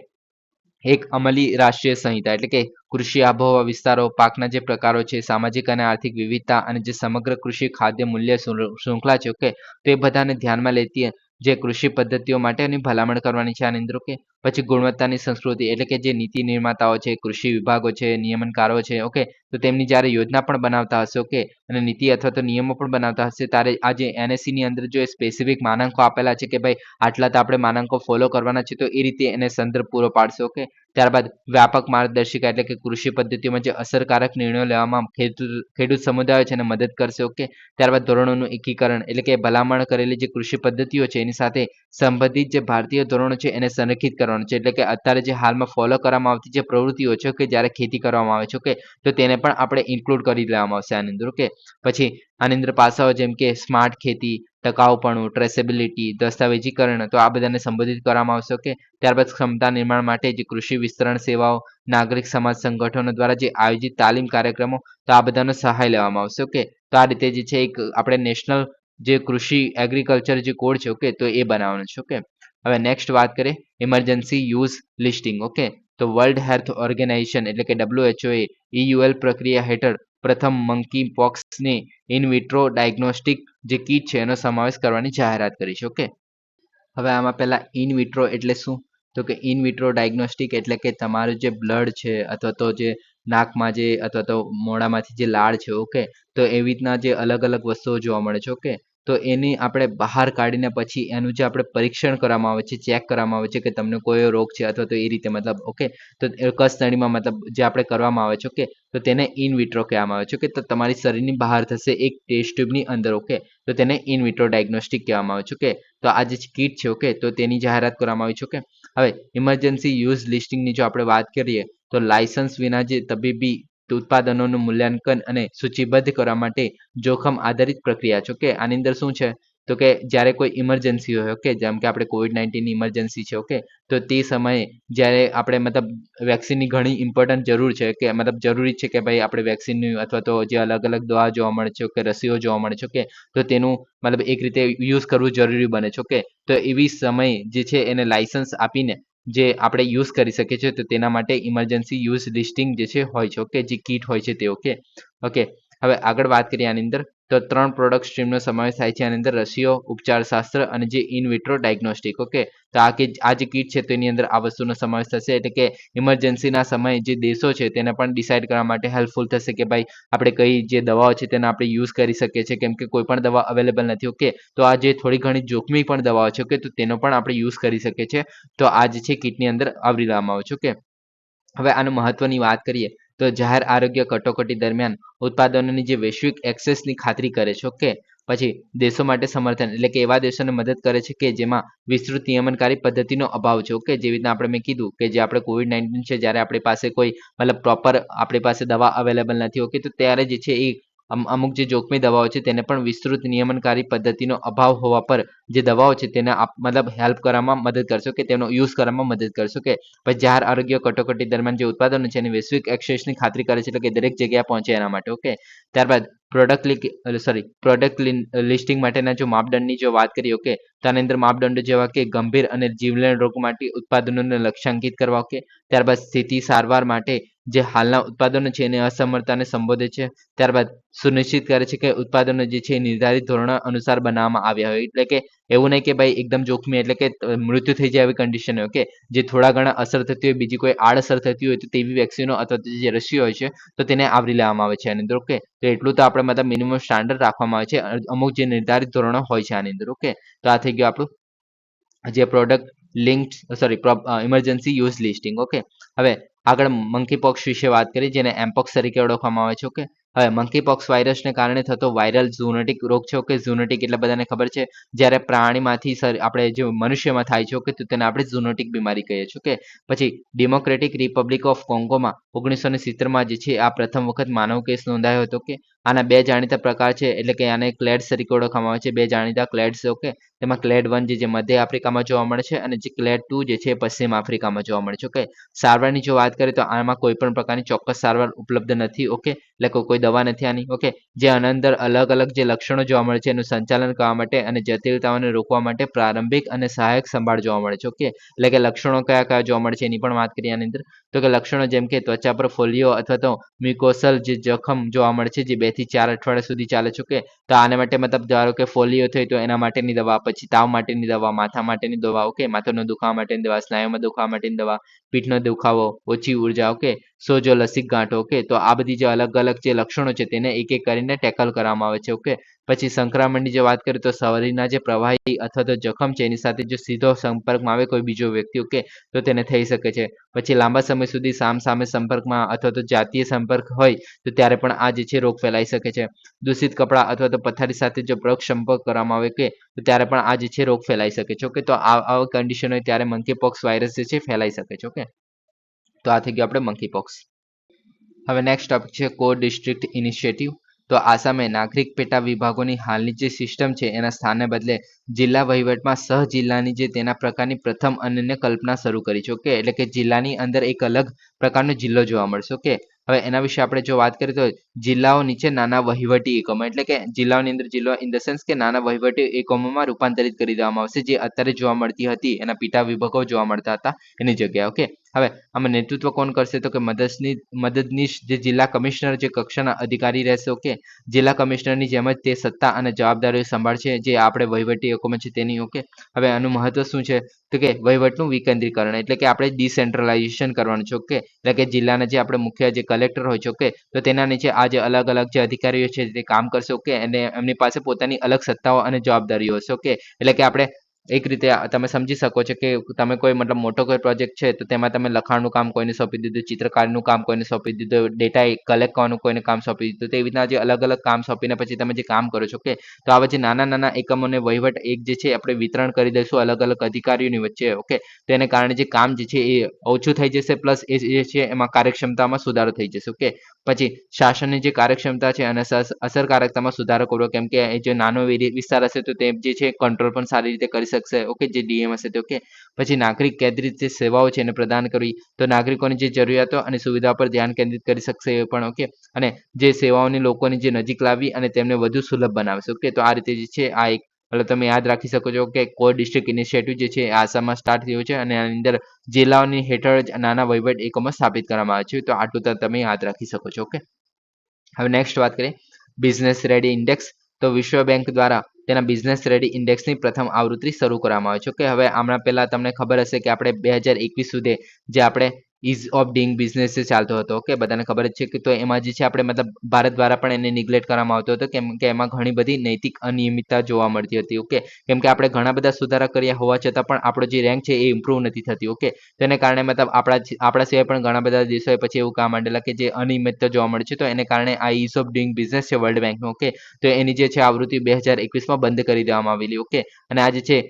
એક અમલી રાષ્ટ્રીય સંહિતા એટલે કે કૃષિ આબોહવા વિસ્તારો, પાકના જે પ્રકારો છે, સામાજિક અને આર્થિક વિવિધતા અને જે સમગ્ર કૃષિ ખાદ્ય મૂલ્ય શૃંખલા છે. ઓકે, તો એ બધાને ધ્યાનમાં લેતી જે કૃષિ પદ્ધતિઓ માટેની ભલામણ કરવાની છે આની અંદર. ઓકે, પછી ગુણવત્તાની સંસ્કૃતિ એટલે કે જે નીતિ નિર્માતાઓ છે, કૃષિ વિભાગો છે, નિયમનકારો છે, ઓકે, તો તેમની જ્યારે યોજના પણ બનાવતા હશે, ઓકે, અને નીતિ અથવા તો નિયમો પણ બનાવતા હશે, ત્યારે આ જે NSE ની અંદર જો સ્પેસિફિક માનાંકો આપેલા છે કે ભાઈ આટલા તો આપણે માનાંકો ફોલો કરવાના છે, તો એ રીતે એને સંદર્ભ પૂરો પાડશે, ઓકે. ત્યારબાદ વ્યાપક માર્ગદર્શિકા એટલે કે કૃષિ પદ્ધતિઓમાં જે અસરકારક નિર્ણયો લેવામાં ખેડૂત સમુદાય છે એને મદદ કરશે, ઓકે. ત્યારબાદ ધોરણોનું એકીકરણ એટલે કે ભલામણ કરેલી જે કૃષિ પદ્ધતિઓ છે એની સાથે સંબંધિત જે ભારતીય ધોરણો છે એને સંરેખિત કરવાનું છે. એટલે કે અત્યારે જે હાલમાં ફોલો કરવામાં આવતી જે પ્રવૃત્તિઓ છે કે જ્યારે ખેતી કરવામાં આવે છે, ઓકે, તો તેને પણ આપણે ઇન્ક્લુડ કરી લેવામાં આવશે આની અંદર, ઓકે. પછી આની અંદર પાસાઓ જેમ કે સ્માર્ટ ખેતી, ટકાઉપણું, ટ્રેસેબિલિટી, દસ્તાવેજીકરણ, તો આ બધાને સંબોધિત કરવામાં આવશે, ઓકે. ત્યારબાદ ક્ષમતા નિર્માણ માટે જે કૃષિ વિસ્તરણ સેવાઓ, નાગરિક સમાજ સંગઠનો દ્વારા જે આયોજિત તાલીમ કાર્યક્રમો, તો આ બધાનો સહાય લેવામાં આવશે, ઓકે. તો આ રીતે જે છે એક આપણે નેશનલ જે કૃષિ એગ્રીકલ્ચર જે કોડ છે, ઓકે, તો એ બનાવવાનો છે, ઓકે. હવે નેક્સ્ટ વાત કરીએ ઇમરજન્સી યુઝ લિસ્ટિંગ, ઓકે. તો વર્લ્ડ હેલ્થ ઓર્ગેનાઇઝેશન એટલે કે WHO એ EUL પ્રક્રિયા હેઠળ પ્રથમ મંકી પોક્સની ઇન વિટ્રો ડાયગ્નોસ્ટિક જે કીટ છે એનો સમાવેશ કરવાની જાહેરાત કરી છે, ઓકે. હવે આમાં પહેલા ઇન વિટ્રો એટલે શું? તો કે ઇન વિટ્રો ડાયગ્નોસ્ટિક એટલે કે તમારું જે બ્લડ છે અથવા તો જે નાકમાં જે અથવા તો મોઢામાંથી જે લાળ છે, ઓકે, તો એવી રીતના જે અલગ અલગ વસ્તુઓ જોવા મળે છે, ઓકે. તો એની આપણે બહાર કાઢીને પછી એનું જે આપણે પરીક્ષણ કરવામાં આવે છે, ચેક કરવામાં આવે છે કે તમને કયો રોગ છે અથવા તો એ રીતે મતલબ, ઓકે. તો કસનળીમાં મતલબ જે આપણે કરવામાં આવે છે, ઓકે, તો તેને ઇન વિટ્રો કહેવામાં આવે છે, કે તો તમારી શરીરની બહાર થશે એક ટેસ્ટ ટ્યુબની અંદર, ઓકે. તો તેને ઇન વિટ્રો ડાયગ્નોસ્ટિક કહેવામાં આવે છે, ઓકે. તો આ જે કીટ છે, ઓકે, તો તેની જાહેરાત કરવામાં આવી છે, ઓકે. હવે ઇમરજન્સી યુઝ લિસ્ટિંગની જો આપણે વાત કરીએ તો લાયસન્સ વિના જે તબીબી ઉત્પાદનોનું મૂલ્યાંકન અને સૂચિબદ્ધ કરવા માટે જોખમ આધારિત પ્રક્રિયા છે, ઓકે. આની અંદર શું છે તો કે જ્યારે કોઈ ઇમરજન્સી હોય, ઓકે, જેમ કે આપણે COVID-19ની ઇમરજન્સી છે, ઓકે, તો તે સમયે જ્યારે આપણે મતલબ વેક્સિનની ઘણી ઇમ્પોર્ટન્ટ જરૂર છે કે મતલબ જરૂરી છે કે ભાઈ આપણે વેક્સિનની અથવા તો જે અલગ અલગ દવા જોવા મળે છે, ઓકે, રસીઓ જોવા મળે છે, ઓકે, તો તેનું મતલબ એક રીતે યુઝ કરવું જરૂરી બને છે, ઓકે. તો એવી સમયે જે છે એને લાયસન્સ આપીને જે આપણે યુઝ કરી શકીએ છીએ, તો તેના માટે ઇમરજન્સી યુઝ લિસ્ટિંગ જે છે હોય છે, ઓકે, જે કીટ હોય છે તે, ઓકે. ઓકે, હવે આગળ વાત કરીએ આની અંદર તો 3 પ્રોડક્ટ સ્ટ્રીમનો સમાવેશ થાય છે આની અંદર રસીઓ, ઉપચારશાસ્ત્ર અને જે ઇન વિટ્રો ડાયગ્નોસ્ટિક, ઓકે. તો આ જે કીટ છે તેની અંદર આ વસ્તુનો સમાવેશ થશે એટલે કે ઇમરજન્સીના સમયે જે દેશો છે તેને પણ ડિસાઇડ કરવા માટે હેલ્પફુલ થશે કે ભાઈ આપણે કઈ જે દવાઓ છે તેને આપણે યુઝ કરી શકીએ છીએ, કેમ કે કોઈ પણ દવા અવેલેબલ નથી, ઓકે. તો આ જે થોડી ઘણી જોખમી પણ દવાઓ છે, ઓકે, તો તેનો પણ આપણે યુઝ કરી શકીએ છીએ. તો આ જે છે કીટની અંદર આવરી લેવામાં આવે છે, ઓકે. હવે આનું મહત્વની વાત કરીએ તો જાહેર આરોગ્ય કટોકટી દરમિયાન ઉત્પાદનોની જે વૈશ્વિક એક્સેસની ખાતરી કરે છે, ઓકે. પછી દેશો માટે સમર્થન એટલે કે એવા દેશોને મદદ કરે છે કે જેમાં વિસ્તૃત નિયમનકારી પદ્ધતિનો અભાવ છે, ઓકે. જેવી રીતના આપણે મેં કીધું કે જે આપણે COVID-19 છે જ્યારે આપણી પાસે કોઈ મતલબ પ્રોપર આપણી પાસે દવા અવેલેબલ નથી, ઓકે, તો ત્યારે જે છે એ અમુક જે જોખમી દવાઓ છે તેને પણ વિસ્તૃત નિયમનકારી પદ્ધતિનો અભાવ હોવા પર જે દવાઓ છે તેને મતલબ હેલ્પ કરવામાં મદદ કરશો કે તેનો યુઝ કરવામાં મદદ કરશો, કે પછી જાહેર આરોગ્ય કટોકટી દરમિયાન જે ઉત્પાદનો છે એની વૈશ્વિક એક્સેસની ખાતરી કરે છે એટલે કે દરેક જગ્યાએ પહોંચે એના માટે, ઓકે. ત્યારબાદ પ્રોડક્ટ લિસ્ટિંગ માટેના જો માપદંડની જો વાત કરીએ, ઓકે, તો આની અંદર માપદંડો જેવા કે ગંભીર અને જીવલેણ રોગ માટે ઉત્પાદનોને લક્ષ્યાંકિત કરવા, ઓકે. ત્યારબાદ સ્થિતિ સારવાર માટે જે હાલના ઉત્પાદનો છે એને અસમર્થતાને સંબોધે છે. ત્યારબાદ સુનિશ્ચિત કરે છે કે ઉત્પાદનો જે છે એ નિર્ધારિત ધોરણો અનુસાર બનાવવામાં આવ્યા હોય એટલે કે એવું નહીં કે ભાઈ એકદમ જોખમી એટલે કે મૃત્યુ થઈ જાય એવી કન્ડિશન હોય, ઓકે. જે થોડા ઘણા અસર થતી હોય, બીજી કોઈ આડઅસર થતી હોય તો તેવી વેક્સિનો અથવા તો જે રસીઓ હોય છે તો તેને આવરી લેવામાં આવે છે આની અંદર, ઓકે. તો એટલું તો આપણે મતલબ મિનિમમ સ્ટાન્ડર્ડ રાખવામાં આવે છે, અમુક જે નિર્ધારિત ધોરણો હોય છે આની અંદર, ઓકે. તો આ થઈ ગયું આપણું જે product emergency use listing, okay. હવે આગળ મંકી પોક્સ વિશે વાત કરી જેને એમ્પોક્સ તરીકે ઓળખવામાં આવે છે, ઓકે. હવે મંકી પોક્સ વાયરસને કારણે થતો વાયરલ ઝૂનોટિક રોગ છે, ઓકે. ઝૂનોટિક એટલે બધાને ખબર છે જ્યારે પ્રાણીમાંથી આપણે જે મનુષ્યમાં થાય છે, ઓકે, તો તેને આપણે ઝૂનોટિક બીમારી કહીએ છીએ, ઓકે. પછી ડેમોક્રેટિક રિપબ્લિક ઓફ કોંગોમાં 1970માં જે છે આ પ્રથમ વખત માનવ કેસ નોંધાયો હતો, ઓકે. આના બે જાણીતા પ્રકાર છે એટલે કે આને ક્લેડ્સ તરીકે ઓળખવામાં આવે છે, બે જાણીતા ક્લેડ્સ, ઓકે. તેમાં ક્લેડ 1 જે મધ્ય આફ્રિકામાં જોવા મળે છે અને જે ક્લેડ 2 જે છે પશ્ચિમ આફ્રિકામાં જોવા મળે છે, ઓકે. સારવારની જો વાત કરીએ તો આમાં કોઈ પણ પ્રકારની ચોક્કસ સારવાર ઉપલબ્ધ નથી, ઓકે. એટલે કોઈ દવા નથી આની, ઓકે. જે આના અંદર અલગ અલગ જે લક્ષણો જોવા મળે છે એનું સંચાલન કરવા માટે અને જટિલતાઓને રોકવા માટે પ્રારંભિક અને સહાયક સંભાળ જોવા મળે છે, ઓકે. એટલે કે લક્ષણો કયા કયા જોવા મળે છે એની પણ વાત કરીએ આની અંદર તો કે લક્ષણો જેમ કે ત્વચા ત્વચા પર ફોલિયો અથવા તો મ્યુકોસલ જે જખમ જોવા મળે છે જે 2 થી 4 અઠવાડિયા સુધી ચાલે છે. ઓકે, તો આના માટે મતલબ ધારો કે ફોલિયો થઈ તો એના માટેની દવા, પછી તાવ માટેની દવા, માથા માટેની દવા, ઓકે, માથાનો દુખાવા માટેની દવા, સ્નાયુમાં દુખાવા માટેની દવા, પીઠનો દુખાવો, ઓછી ઉર્જા, ઓકે, સોજો, લસિક ગાંઠો, ઓકે, તો આ બધી જે અલગ અલગ જે લક્ષણો છે તેને એક એક કરીને ટેકલ કરવામાં આવે છે. ઓકે, પછી સંક્રમણની જે વાત કરીએ તો શરીરના જે પ્રવાહી અથવા તો જખમ છે એની સાથે જો સીધો સંપર્કમાં આવે કોઈ બીજો વ્યક્તિ, ઓકે, તો તેને થઈ શકે છે. પછી લાંબા સમય સુધી સામસામે સંપર્કમાં અથવા તો જાતીય સંપર્ક હોય તો ત્યારે પણ આ જે છે રોગ ફેલાઈ શકે છે. દૂષિત કપડાં અથવા તો પથારી સાથે જો પરોક્ષ સંપર્ક કરવામાં આવે કે તો ત્યારે પણ આ જે છે રોગ ફેલાઈ શકે છે. ઓકે, તો આવા કન્ડિશન હોય ત્યારે મંકીપોક્સ વાયરસ જે છે ફેલાઈ શકે છે. ઓકે, તો આ થઈ ગયું આપણે મંકીપોક્સ. હવે નેક્સ્ટ ટોપિક છે કો ડિસ્ટ્રિક્ટ ઇનિશિયેટિવ. તો આસામે નાગરિક પેટા વિભાગોની હાલની જે સિસ્ટમ છે એના સ્થાને બદલે જિલ્લા વહીવટમાં સહ જિલ્લાની જે તેના પ્રકારની પ્રથમ અનન્ય કલ્પના શરૂ કરી છે. ઓકે, એટલે કે જિલ્લાની અંદર એક અલગ પ્રકારનો જિલ્લો જોવા મળશે. ઓકે, હવે એના વિશે આપણે જો વાત કરીએ તો જિલ્લાઓ નીચે નાના વહીવટી એકમો, એટલે કે જિલ્લાઓની અંદર જિલ્લો ઇન ધ સેન્સ કે નાના વહીવટી એકમોમાં રૂપાંતરિત કરી દેવામાં આવશે. જે અત્યારે જોવા મળતી હતી એના પેટા વિભાગો જોવા મળતા હતા એની જગ્યાએ. ઓકે, હવે આમાં નેતૃત્વ કોણ કરશે તો કે મદદનીશ જે જિલ્લા કમિશનર જે કક્ષાના અધિકારી રહેશે. ઓકે, જિલ્લા કમિશનરની જેમ જ તે સત્તા અને જવાબદારીઓ સંભાળશે જે આપણે વહીવટી એકમો છે તેની. ઓકે, હવે આનું મહત્વ શું છે તો કે વહીવટનું વિકેન્દ્રીકરણ, એટલે કે આપણે ડિસેન્ટ્રલાઇઝેશન કરવાનું છે. ઓકે, એટલે કે જિલ્લાના જે આપણે મુખ્ય જે કલેક્ટર હોય છે, ઓકે, તો તેના નીચે આ જે અલગ અલગ જે અધિકારીઓ છે તે કામ કરશે. ઓકે, અને એમની પાસે પોતાની અલગ સત્તાઓ અને જવાબદારીઓ હશે. ઓકે, એટલે કે આપણે એક રીતે તમે સમજી શકો છો કે તમે કોઈ મતલબ મોટો કોઈ પ્રોજેક્ટ છે તો તેમાં તમે લખાણનું કામ કોઈને સોંપી દીધું, ચિત્રકારનું કામ કોઈને સોંપી દીધું, ડેટા કલેક્ટ કરવાનું કોઈને કામ સોંપી દીધું, તો એવી રીતના જે અલગ અલગ કામ સોંપીને પછી તમે જે કામ કરો છો. ઓકે, તો આવા જે નાના નાના એકમોને વહીવટ એક જે છે આપણે વિતરણ કરી દઈશું અલગ અલગ અધિકારીઓની વચ્ચે. ઓકે, તો એને કારણે જે કામ જે છે એ ઓછું થઈ જશે, પ્લસ એ જે છે એમાં કાર્યક્ષમતામાં સુધારો થઈ જશે. ઓકે, પછી શાસનની જે કાર્યક્ષમતા છે અને અસરકારકતામાં સુધારો કરવો, કેમ કે એ જે નાનો વિસ્તાર હશે તો તે જે છે કંટ્રોલ પણ સારી રીતે કરી શકશે. ઓકે, જે ડીએમ હશે તે. ઓકે, પછી નાગરિક કેન્દ્રિત જે સેવાઓ છે એને પ્રદાન કરવી, તો નાગરિકોની જે જરૂરિયાતો અને સુવિધાઓ પર ધ્યાન કેન્દ્રિત કરી શકશે એ પણ. ઓકે, અને જે સેવાઓની લોકોની જે નજીક લાવી અને તેમને વધુ સુલભ બનાવશે. ઓકે, તો આ રીતે જે છે આ એક એટલે તમે યાદ રાખી શકો છો કે કો ડિસ્ટ્રિક્ટ ઇનિશિયેટિવ જે છે આસામમાં સ્ટાર્ટ થયું છે અને આની અંદર જિલ્લાઓની હેઠળ જ નાના વહીવટ એકમો સ્થાપિત કરવામાં આવે છે. તો આટલું તો તમે યાદ રાખી શકો છો. ઓકે, હવે નેક્સ્ટ વાત કરીએ બિઝનેસ રેડી ઇન્ડેક્સ. તો વિશ્વ બેંક દ્વારા તેના બિઝનેસ રેડી ઇન્ડેક્સની પ્રથમ આવૃત્તિ શરૂ કરવામાં આવે છે. ઓકે, હવે હમણાં પહેલા તમને ખબર હશે કે આપણે 2021 સુધી જે આપણે ઇઝ ઓફ ડુઈંગ બિઝનેસ જે ચાલતો હતો. ઓકે, બધાને ખબર જ છે કે તો એમાં જે છે આપણે મતલબ ભારત દ્વારા પણ એને નિગ્લેક્ટ કરવામાં આવતો હતો કેમ કે એમાં ઘણી બધી નૈતિક અનિયમિતતા જોવા મળતી હતી. ઓકે, કેમ કે આપણે ઘણા બધા સુધારા કર્યા હોવા છતાં પણ આપણો જે રેન્ક છે એ ઇમ્પ્રૂવ નથી થતી. ઓકે, તેને કારણે મતલબ આપણા સિવાય પણ ઘણા બધા દેશોએ પછી એવું કામ માંડેલા કે જે અનિયમિતતા જોવા મળે છે. તો એને કારણે આ ઇઝ ઓફ ડુઈંગ બિઝનેસ છે વર્લ્ડ બેંકનું. ઓકે, તો એની જે છે આવૃત્તિ 2021માં બંધ કરી દેવામાં આવેલી. ઓકે, અને આ જે છે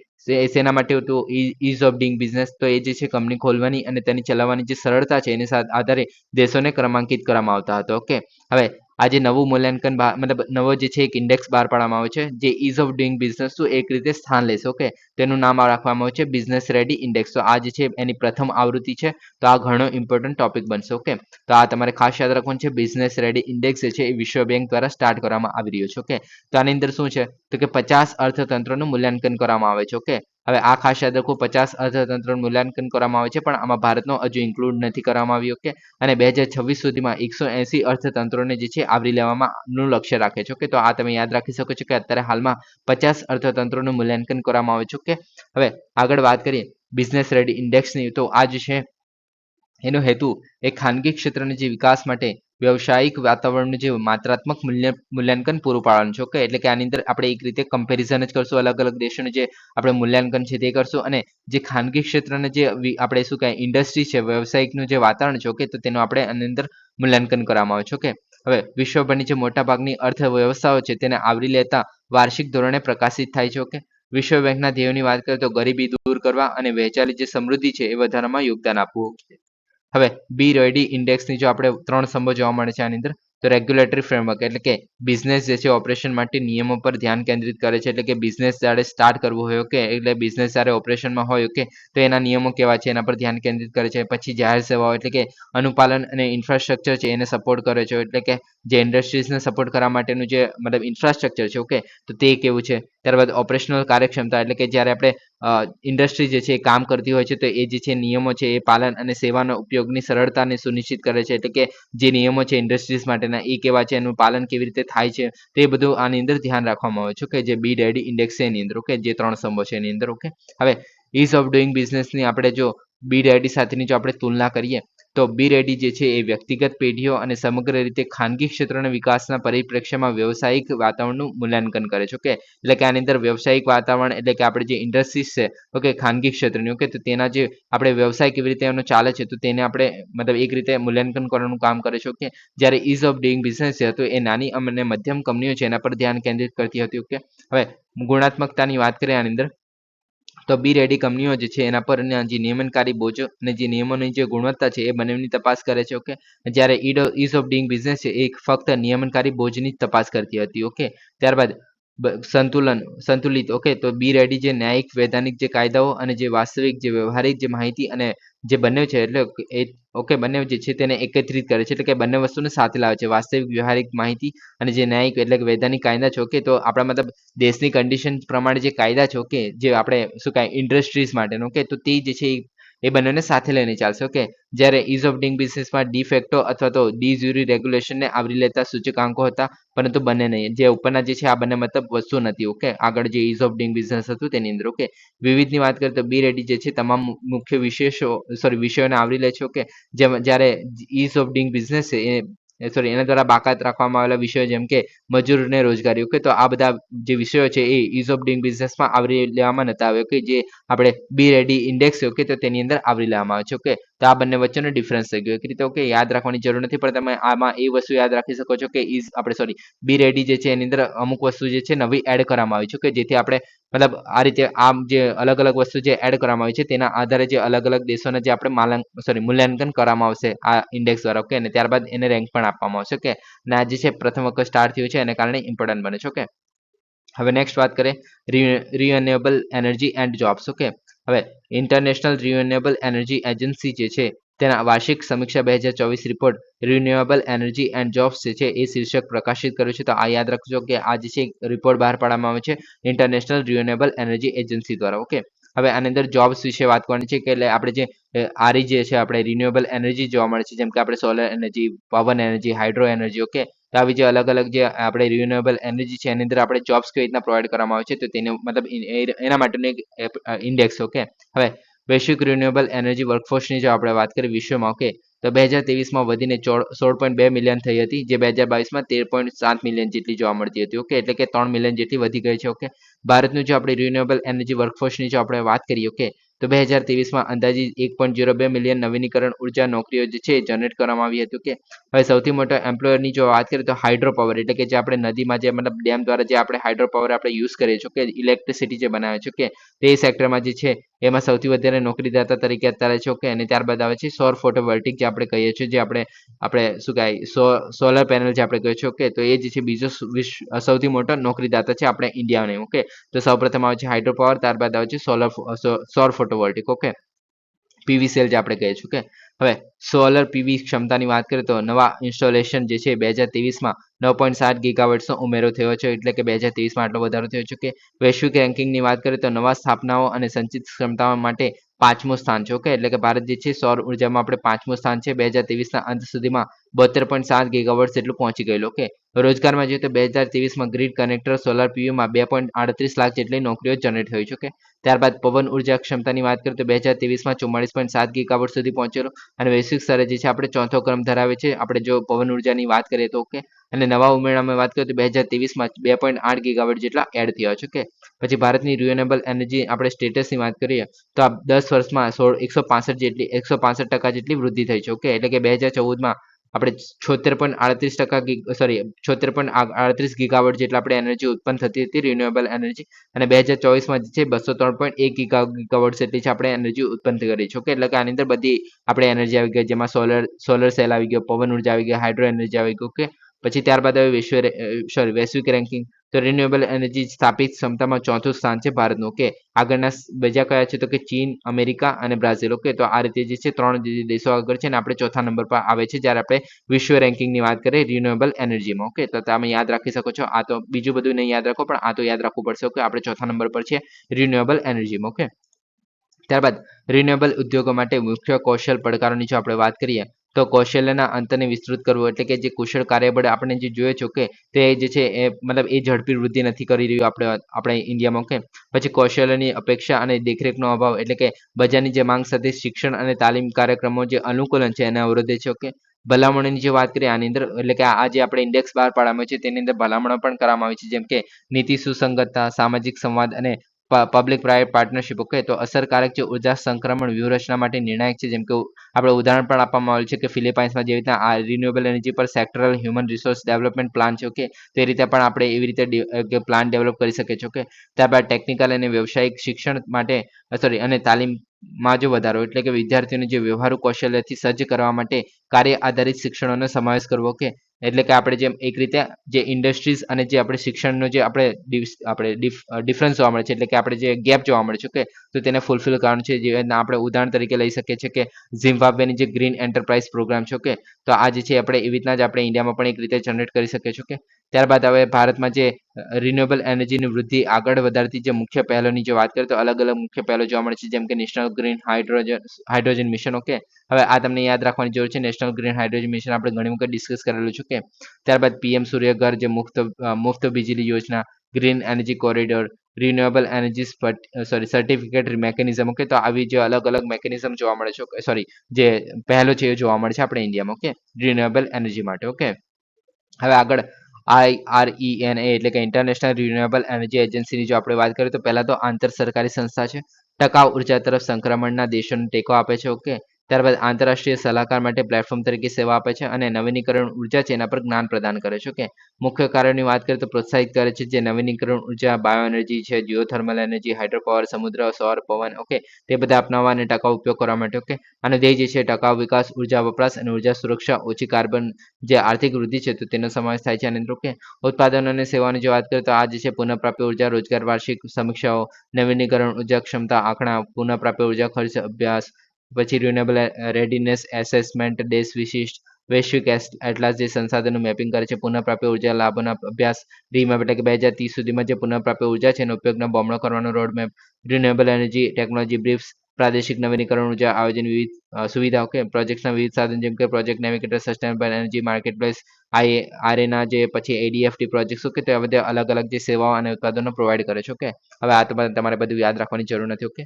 શેના માટે હતું ઇઝ ઓફ ડુઈંગ બિઝનેસ, તો એ જે છે કંપની ખોલવાની અને તેની ચલાવવાની જે સરળતા છે એની સાથે આધારે દેશોને ક્રમાંકિત કરવામાં આવતા હતા. ઓકે, હવે આજે નવું મૂલ્યાંકન મતલબ નવો જે છે એક ઇન્ડેક્સ બહાર પાડવામાં આવે છે જે ઇઝ ઓફ ડુઈંગ બિઝનેસ નું એક રીતે સ્થાન લેશે. ઓકે, તેનું નામ રાખવામાં આવે છે બિઝનેસ રેડી ઇન્ડેક્સ. તો આ જે છે એની પ્રથમ આવૃત્તિ છે, તો આ ઘણો ઇમ્પોર્ટન્ટ ટોપિક બનશે. ઓકે, તો આ તમારે ખાસ યાદ રાખવાનું છે બિઝનેસ રેડી ઇન્ડેક્સ જે છે એ વિશ્વ બેંક દ્વારા સ્ટાર્ટ કરવામાં આવી રહ્યો છે. ઓકે, તો આની અંદર શું છે તો કે 50 અર્થતંત્રનું મૂલ્યાંકન કરવામાં આવે છે. ઓકે, હવે આ ખાસ યાદ રાખો 50 અર્થતંત્રનું મૂલ્યાંકન કરવામાં આવે છે પણ આમાં ભારતનો હજુ ઇન્ક્લુડ નથી કરવામાં આવ્યું. ઓકે, અને 2026 સુધીમાં 180 અર્થતંત્રોને જે છે આવરી લેવાનું લક્ષ્ય રાખે છે. ઓકે, તો આ તમે યાદ રાખી શકો છો કે અત્યારે હાલમાં 50 અર્થતંત્રોનું મૂલ્યાંકન કરવામાં આવે છે. ઓકે, હવે આગળ વાત કરીએ બિઝનેસ રેડી ઇન્ડેક્સની. તો આ જે છે એનો હેતુ એ ખાનગી ક્ષેત્રના જે વિકાસ માટે વ્યવસાયિક વાતાવરણનું જે માત્રાત્મક મૂલ્યાંકન પૂરું પાડવાનું છે. ઓકે, એટલે કે આની અંદર આપણે એક રીતે કમ્પેરિઝન જ કરશું અલગ અલગ દેશોનું જે આપણે મૂલ્યાંકન છે તે કરશું અને જે ખાનગી ક્ષેત્રના જે આપણે શું કહે ઇન્ડસ્ટ્રી છે વ્યવસાયિકનું જે વાતાવરણ છે. ઓકે, તો તેનું આપણે આની અંદર મૂલ્યાંકન કરવામાં આવે છે. ઓકે, હવે વિશ્વભરની જે મોટાભાગની અર્થવ્યવસ્થાઓ છે તેને આવરી લેતા વાર્ષિક ધોરણે પ્રકાશિત થાય છે. ઓકે, વિશ્વ બેંકના ધ્યેયોની વાત કરીએ તો ગરીબી દૂર કરવા અને વહેંચાયેલી જે સમૃદ્ધિ છે એ વધારવામાં યોગદાન આપવું. હવે બી રેડી ઇન્ડેક્સની જો આપણે 3 સ્તંભો જોવા મળે છે આની અંદર. તો રેગ્યુલેટરી ફ્રેમવર્ક એટલે કે બિઝનેસ જે છે ઓપરેશન માટે નિયમો પર ધ્યાન કેન્દ્રિત કરે છે. એટલે કે બિઝનેસ જ્યારે સ્ટાર્ટ કરવું હોય, ઓકે, એટલે બિઝનેસ જ્યારે ઓપરેશનમાં હોય, ઓકે, તો એના નિયમો કેવા છે એના પર ધ્યાન કેન્દ્રિત કરે છે. પછી જાહેર સેવાઓ એટલે કે અનુપાલન અને ઇન્ફ્રાસ્ટ્રક્ચર છે એને સપોર્ટ કરે છે. એટલે કે જે ઇન્ડસ્ટ્રીઝને સપોર્ટ કરવા માટેનું જે મતલબ ઇન્ફ્રાસ્ટ્રક્ચર છે. ઓકે, તો તે કેવું છે. ત્યારબાદ ઓપરેશનલ કાર્યક્ષમતા એટલે કે જ્યારે આપણે ઇન્ડસ્ટ્રી જે છે એ કામ કરતી હોય છે તો એ જે છે નિયમો છે એ પાલન અને સેવાના ઉપયોગની સરળતાને સુનિશ્ચિત કરે છે. એટલે કે જે નિયમો છે ઇન્ડસ્ટ્રીઝ માટેના એ કેવા છે, એનું પાલન કેવી રીતે થાય છે, તો એ બધું આની અંદર ધ્યાન રાખવામાં આવે છે. કે જે બી ડેડી ઇન્ડેક્સ છે એની અંદર, ઓકે, જે 3 સ્તંભો છે એની અંદર, ઓકે. હવે ઇઝ ઓફ ડુઈંગ બિઝનેસની આપણે જો બી ડેડી સાથેની જો આપણે તુલના કરીએ તો બી રેડી જે છે એ વ્યક્તિગત પેઢીઓ અને સમગ્ર રીતે ખાનગી ક્ષેત્રના વિકાસના પરિપ્રેક્ષ્યમાં વ્યવસાયિક વાતાવરણનું મૂલ્યાંકન કરે છે. ઓકે, એટલે કે આની અંદર વ્યવસાયિક વાતાવરણ એટલે કે આપણે જે ઇન્ડસ્ટ્રીઝ છે, ઓકે, ખાનગી ક્ષેત્રની, ઓકે, તો તેના જે આપણે વ્યવસાય કેવી રીતે એનો ચાલે છે તો તેને આપણે મતલબ એક રીતે મૂલ્યાંકન કરવાનું કામ કરે છે. ઓકે, જ્યારે ઇઝ ઓફ ડુઈંગ બિઝનેસ છે તો એ નાની અને મધ્યમ કંપનીઓ છે એના પર ધ્યાન કેન્દ્રિત કરતી હતી. ઓકે, હવે ગુણાત્મકતાની વાત કરીએ આની અંદર તો બી રેડી કંપનીઓ જે છે એના પર જે નિયમનકારી બોજો અને જે નિયમોની જે ગુણવત્તા છે એ બંનેની તપાસ કરે છે. ઓકે, જ્યારે ઇઝ ઓફ ડુઈંગ બિઝનેસ છે એ ફક્ત નિયમનકારી બોજની જ તપાસ કરતી હતી. ઓકે, ત્યારબાદ સંતુલિત, ઓકે, તો બી રેડી જે ન્યાયિક વૈધાનિક જે કાયદાઓ અને જે વાસ્તવિક જે વ્યવહારિક જે માહિતી અને જે બંને છે એટલે એ, ઓકે, બંને જે છે તેને એકત્રિત કરે છે. એટલે કે બંને વસ્તુને સાથે લાવે છે, વાસ્તવિક વ્યવહારિક માહિતી અને જે ન્યાયિક એટલે કે વૈધાનિક કાયદા છે. ઓકે, તો આપણા મતલબ દેશની કન્ડિશન પ્રમાણે જે કાયદા છે, ઓકે, જે આપણે શું કહે ઇન્ડસ્ટ્રીઝ માટેનો, ઓકે, તો તે જે છે એ બંનેને સાથે લઈને ચાલશે. ઓકે, જ્યારે ઇઝ ઓફ ડુઈંગ બિઝનેસમાં ડી ફેક્ટો અથવા તો ડી જ્યુરી રેગ્યુલેશનને આવરી લેતા સૂચકાંકો હતા, પરંતુ બંને નહીં. જે ઉપરના જે છે આ બંને મતલબ વસ્તુ નથી. ઓકે, આગળ જે ઇઝ ઓફ ડુઈંગ બિઝનેસ હતું તેની અંદર, ઓકે, વિવિધની વાત કરીએ તો બી રેડી જે છે તમામ મુખ્ય વિષયોને આવરી લે છે. ઓકે, જેમ જ્યારે ઇઝ ઓફ ડુઈંગ બિઝનેસ છે એના દ્વારા બાકાત રાખવામાં આવેલા વિષયો જેમ કે મજૂરને રોજગારી, ઓકે, તો આ બધા જે વિષયો છે એ ઇઝ ઓફ ડુઈંગ બિઝનેસમાં આવરી લેવામાં નતા આવે. ઓકે, જે આપણે બી રેડી ઇન્ડેક્સ છે, ઓકે, તો તેની અંદર આવરી લેવામાં આવે છે. ઓકે, તો આ બંને વચ્ચેનો ડિફરન્સ થઈ ગયો એક રીતે. ઓકે, યાદ રાખવાની જરૂર નથી પણ તમે આમાં એ વસ્તુ યાદ રાખી શકો છો કે ઇઝ આપણે સોરી બી રેડી જે છે એની અંદર અમુક વસ્તુ જે છે નવી એડ કરવામાં આવી છે. કે જેથી આપણે મતલબ આ રીતે આમ જે અલગ અલગ વસ્તુ જે એડ કરવામાં આવી છે તેના આધારે જે અલગ અલગ દેશોના જે આપણે મૂલ્યાંકન કરવામાં આવશે આ ઇન્ડેક્સ દ્વારા. ઓકે, અને ત્યારબાદ એને રેન્ક પણ આપવામાં આવશે. ઓકે, અને આ જે છે પ્રથમ વખત સ્ટાર્ટ થયું છે એને કારણે ઇમ્પોર્ટન્ટ બને છે. ઓકે, હવે નેક્સ્ટ વાત કરીએ renewable energy and jobs. Okay, હવે ઇન્ટરનેશનલ રિન્યુએબલ એનર્જી એજન્સી જે છે તેના વાર્ષિક સમીક્ષા 2024 report renewable energy and jobs જે છે એ શીર્ષક પ્રકાશિત કર્યું છે. તો આ યાદ રાખજો કે આ જે છે રિપોર્ટ બહાર પાડવામાં આવે છે ઇન્ટરનેશનલ રિન્યુએબલ એનર્જી એજન્સી દ્વારા. ઓકે, હવે આની અંદર જોબ્સ વિશે વાત કરવાની છે કે એટલે આપણે જે આરી જે છે આપણે રિન્યુએબલ એનર્જી જોવા મળે છે જેમ કે આપણે સોલર એનર્જી, પવન એનર્જી, હાઇડ્રો એનર્જી. ઓકે, તો આવી જે અલગ અલગ જે આપણે રિન્યુએબલ એનર્જી છે એની અંદર આપણે જોબ્સ કેવી રીતના પ્રોવાઈડ કરવામાં આવે છે તો તેને મતલબ એના માટેનું એક ઇન્ડેક્સ. ઓકે, હવે વૈશ્વિક રિન્યુએબલ એનર્જી વર્કફોર્સની જો આપણે વાત કરીએ વિશ્વમાં, ઓકે, તો 2023માં વધીને 16.2 મિલિયન થઈ હતી, જે 2022માં 13.7 મિલિયન જેટલી જોવા મળતી હતી. ઓકે, એટલે કે 3 મિલિયન જેટલી વધી ગઈ છે. ઓકે, ભારતનું જો આપણે રિન્યુએબલ એનર્જી વર્કફોર્સની જો આપણે વાત કરીએ, ઓકે, તો 2023માં અંદાજિત 1.02 મિલિયન નવીનીકરણ ઉર્જા નોકરીઓ જે છે જનરેટ કરવામાં આવી હતી. ઓકે, હવે સૌથી મોટા એમ્પ્લોયરની જો વાત કરીએ તો હાઇડ્રો પાવર એટલે કે જે આપણે નદીમાં જે મતલબ ડેમ દ્વારા જે આપણે હાઇડ્રો પાવર આપણે યુઝ કરીએ છીએ, કે ઇલેક્ટ્રિસિટી જે બનાવે છે, કે તે સેક્ટરમાં જે છે એમાં સૌથી વધારે નોકરીદાતા તરીકે અત્યારે છે. ઓકે, અને ત્યારબાદ આવે છે સૌર ફોટોવોલ્ટિક જે આપણે કહીએ છીએ, જે આપણે શું કહેવાય સોલર પેનલ જે આપણે કહીએ છીએ. ઓકે, તો એ જે છે બીજો સૌથી મોટો નોકરીદાતા છે આપણે ઇન્ડિયાને. ઓકે, તો સૌપ્રથમ આવે છે હાઇડ્રો પાવર, ત્યારબાદ આવે છે સૌર ફોટોવોલ્ટિક. ઓકે, પીવી સેલ જે આપણે કહીએ છીએ. ઓકે, હવે સોલર પીવી ક્ષમતાની વાત કરીએ તો નવા ઇન્સ્ટોલેશન જે છે 2023માં 9.7 ગીગાવોટ્સનો ઉમેરો થયો છે. એટલે કે 2023માં આટલો વધારો થયો છે. કે વૈશ્વિક રેન્કિંગની વાત કરીએ તો નવા સ્થાપનાઓ અને સંચિત ક્ષમતાઓ માટે 5મું સ્થાન છે. ઓકે, એટલે કે ભારત જે છે સૌર ઉર્જામાં આપણે 5મું સ્થાન છે. 2023ના અંત સુધીમાં 72.7 ગીગાવોટ્સ જેટલું પહોંચી ગયેલું. ઓકે, રોજગારમાં જોઈએ તો 2023માં ગ્રીડ કનેક્ટર સોલર પીવીમાં 2.38 લાખ જેટલી નોકરીઓ જનરેટ થઈ છે. ઓકે, ત્યારબાદ પવન ઉર્જા ક્ષમતાની વાત કરીએ તો 2023માં 44.7 ગીગાવોટ સુધી પહોંચેલો અને વૈશ્વિક સ્તરે જે છે આપણે ચોથો ક્રમ ધરાવે છે આપણે જો પવન ઉર્જાની વાત કરીએ તો. ઓકે, અને નવા ઉમેરામાં વાત કરીએ તો 2023માં 2.8 ગીગાવોટ જેટલા એડ થયા છે. ઓકે, પછી ભારતની રિન્યુએબલ એનર્જી આપણે સ્ટેટસની વાત કરીએ તો આ 10 વર્ષમાં 165% જેટલી વૃદ્ધિ થઈ છે. ઓકે, એટલે કે 2014માં આપણે 76.38 ગીગાવોટ જેટલા આપણે એનર્જી ઉત્પન્ન થતી હતી રિન્યુએબલ એનર્જી, અને 2024માં જે છે 203.1 ગીગાવોટ જેટલી છે આપણે એનર્જી ઉત્પન્ન કરી છે. ઓકે, એટલે કે આની અંદર બધી આપણે એનર્જી આવી ગઈ જેમાં સોલર સેલ આવી ગયો, પવન ઉર્જા આવી ગઈ, હાઇડ્રો એનર્જી આવી ગઈ. ઓકે, પછી ત્યારબાદ આવે વૈશ્વિક રેન્કિંગ. તો રિન્યુએબલ એનર્જી સ્થાપિત ક્ષમતામાં ચોથું સ્થાન છે ભારતનું. ઓકે, આગળના બીજા કયા છે તો કે ચીન, અમેરિકા અને બ્રાઝિલ. ઓકે, તો આ રીતે જે છે 3 દેશો આગળ છે અને આપણે ચોથા નંબર પર આવે છે જ્યારે આપણે વિશ્વ રેન્કિંગની વાત કરીએ રિન્યુએબલ એનર્જીમાં. ઓકે, તો તમે યાદ રાખી શકો છો. આ તો બીજું બધું નહીં યાદ રાખો, પણ આ તો યાદ રાખવું પડશે. ઓકે, આપણે ચોથા નંબર પર છે રિન્યુએબલ એનર્જીમાં. ઓકે, ત્યારબાદ રિન્યુએબલ ઉદ્યોગો માટે મુખ્ય કૌશલ પડકારોની જો આપણે વાત કરીએ તો કૌશલ્યના અંતરને વિસ્તૃત કરવું, એટલે કે જે કુશળ કાર્યબળ આપણે જે જોઈએ છે કે તે જે છે એ મતલબ એ ઝડપી વૃદ્ધિ નથી કરી રહ્યું આપણે ઇન્ડિયામાં. ઓકે, પછી કૌશલ્યની અપેક્ષા અને દેખરેખનો અભાવ, એટલે કે બજારની જે માંગ સાથે શિક્ષણ અને તાલીમ કાર્યક્રમો જે અનુકૂલન છે એને અવરોધે છે. ઓકે, ભલામણોની જે વાત કરીએ આની અંદર, એટલે કે આ જે આપણે ઇન્ડેક્સ બહાર પાડવામાં છે તેની અંદર ભલામણો પણ કરવામાં આવી છે, જેમ કે નીતિ સુસંગતતા, સામાજિક સંવાદ અને પબ્લિક પ્રાઇવેટ પાર્ટનરશિપ. ઓકે, તો અસરકારક જે ઉર્જા સંક્રમણ વ્યૂહરચના માટે નિર્ણાયક છે, જેમ કે આપણે ઉદાહરણ પણ આપવામાં આવ્યું છે કે ફિલિપાઇન્સમાં જેવી રીતના આ રિન્યુએબલ એનર્જી પર sectoral human resource development plan છે. ઓકે, તે રીતે પણ આપણે એવી રીતે પ્લાન ડેવલપ કરી શકીએ છીએ. ઓકે, ત્યારબાદ ટેકનિકલ અને વ્યવસાયિક શિક્ષણ માટે અને તાલીમમાં જો વધારો, એટલે કે વિદ્યાર્થીઓને જે વ્યવહારુ કૌશલ્યથી સજ્જ કરવા માટે કાર્ય આધારિત શિક્ષણોનો સમાવેશ કરવો. ઓકે, એટલે કે આપણે જેમ એક રીતે જે ઇન્ડસ્ટ્રીઝ અને જે આપણે શિક્ષણનો જે આપણે ડિફરન્સ જોવા મળે છે, એટલે કે આપણે જે ગેપ જોવા મળે છે. ઓકે, તો તેને ફૂલફિલ કરવાનું છે. જે આપણે ઉદાહરણ તરીકે લઈ શકીએ છીએ કે ઝિમ્બાબ્વેની જે ગ્રીન એન્ટરપ્રાઇઝ પ્રોગ્રામ છે. ઓકે, તો આ જે છે આપણે એવી રીતના જ આપણે ઇન્ડિયામાં પણ એક રીતે જનરેટ કરી શકીએ છીએ. ઓકે, ત્યારબાદ હવે ભારતમાં જે રિન્યુએબલ એનર્જીની વૃદ્ધિ આગળ વધારતી જે મુખ્ય પહેલોની જે વાત કરીએ તો અલગ અલગ મુખ્ય પહેલો જોવા મળે છે, જેમ કે national green hydrogen mission. Okay, હવે આ તમને યાદ રાખવાની જરૂર છે. નેશનલ ગ્રીન હાઇડ્રોજન મિશન આપણે ઘણી વખત ડિસ્કસ કરેલું છે. ઓકે, ત્યારબાદ પીએમ સૂર્યઘર જે મુફ્ત વીજળી યોજના, green energy corridor, renewable energy certificate mechanism. Okay, તો આવી જે અલગ અલગ મેકેનિઝમ જોવા મળે છે, જે પહેલો છે એ જોવા મળે છે આપણે ઇન્ડિયામાં. ઓકે, રિન્યુએબલ એનર્જી માટે. ઓકે, હવે આગળ IRENA એટલે કે ઇન્ટરનેશનલ રિન્યુએબલ એનર્જી એજન્સીની જો આપણે વાત કરીએ તો પહેલા તો આંતર સરકારી સંસ્થા છે. ટકાઉ ઉર્જા તરફ સંક્રમણના દેશોને ટેકો આપે છે. ઓકે, ત્યારબાદ આંતરરાષ્ટ્રીય સલાહકાર માટે પ્લેટફોર્મ તરીકે સેવા આપે છે અને નવીનીકરણ ઉર્જા છે એના પર જ્ઞાન પ્રદાન કરે છે. ઓકે, મુખ્ય કાર્યોની વાત કરીએ તો પ્રોત્સાહિત કરે છે જે નવીનીકરણ ઉર્જા, બાયો એનર્જી છે, જીઓથર્મલ એનર્જી, હાઇડ્રો પાવર, સમુદ્ર, સૌર, પવન. ઓકે, તે બધા અપનાવવા અને ટકાઉ ઉપયોગ કરવા માટે. ઓકે, અને ધ્યેય જે છે ટકાઉ વિકાસ, ઉર્જા વપરાશ અને ઉર્જા સુરક્ષા, ઓછી કાર્બન જે આર્થિક વૃદ્ધિ છે તો તેનો સમાવેશ થાય છે. અને ઓકે, ઉત્પાદન અને સેવાની જો વાત કરીએ તો આ જે છે પુનઃપ્રાપ્ય ઉર્જા, રોજગાર, વાર્ષિક સમીક્ષાઓ, નવીનીકરણ ઉર્જા ક્ષમતા આંકડા, પુનઃપ્રાપ્ય ઉર્જા ખર્ચ અભ્યાસ, પછી રિન્યુએબલ રેડીનેસ એસેસમેન્ટ, દેશ વિશિષ્ટ વૈશ્વિક એટલાસ જે સંસાધનનું મેપિંગ કરે છે, પુનઃપ્રાપ્ય ઉર્જા લાભોના અભ્યાસ, રીમેપ એટલે કે 2030 સુધીમાં જે પુનઃપ્રાપ્ય ઉર્જા છે એનો ઉપયોગનો બમણો કરવાનો રોડમેપ, રિન્યુએબલ એનર્જી ટેકનોલોજી બ્રીફ્સ, પ્રાદેશિક નવીનીકરણ ઉર્જા આયોજન વિવિધ સુવિધા. ઓકે, પ્રોજેક્ટના વિવિધ સાધન જેમ કે project navigator, sustainable energy marketplace, આરએના જે પછી એડીએફટી પ્રોજેક્ટ્સ. ઓકે, તો આ બધા અલગ અલગ જે સેવાઓ અને ઉત્પાદનો પ્રોવાઈડ કરે છે. ઓકે, હવે આ તો તમારે બધું યાદ રાખવાની જરૂર નથી. ઓકે,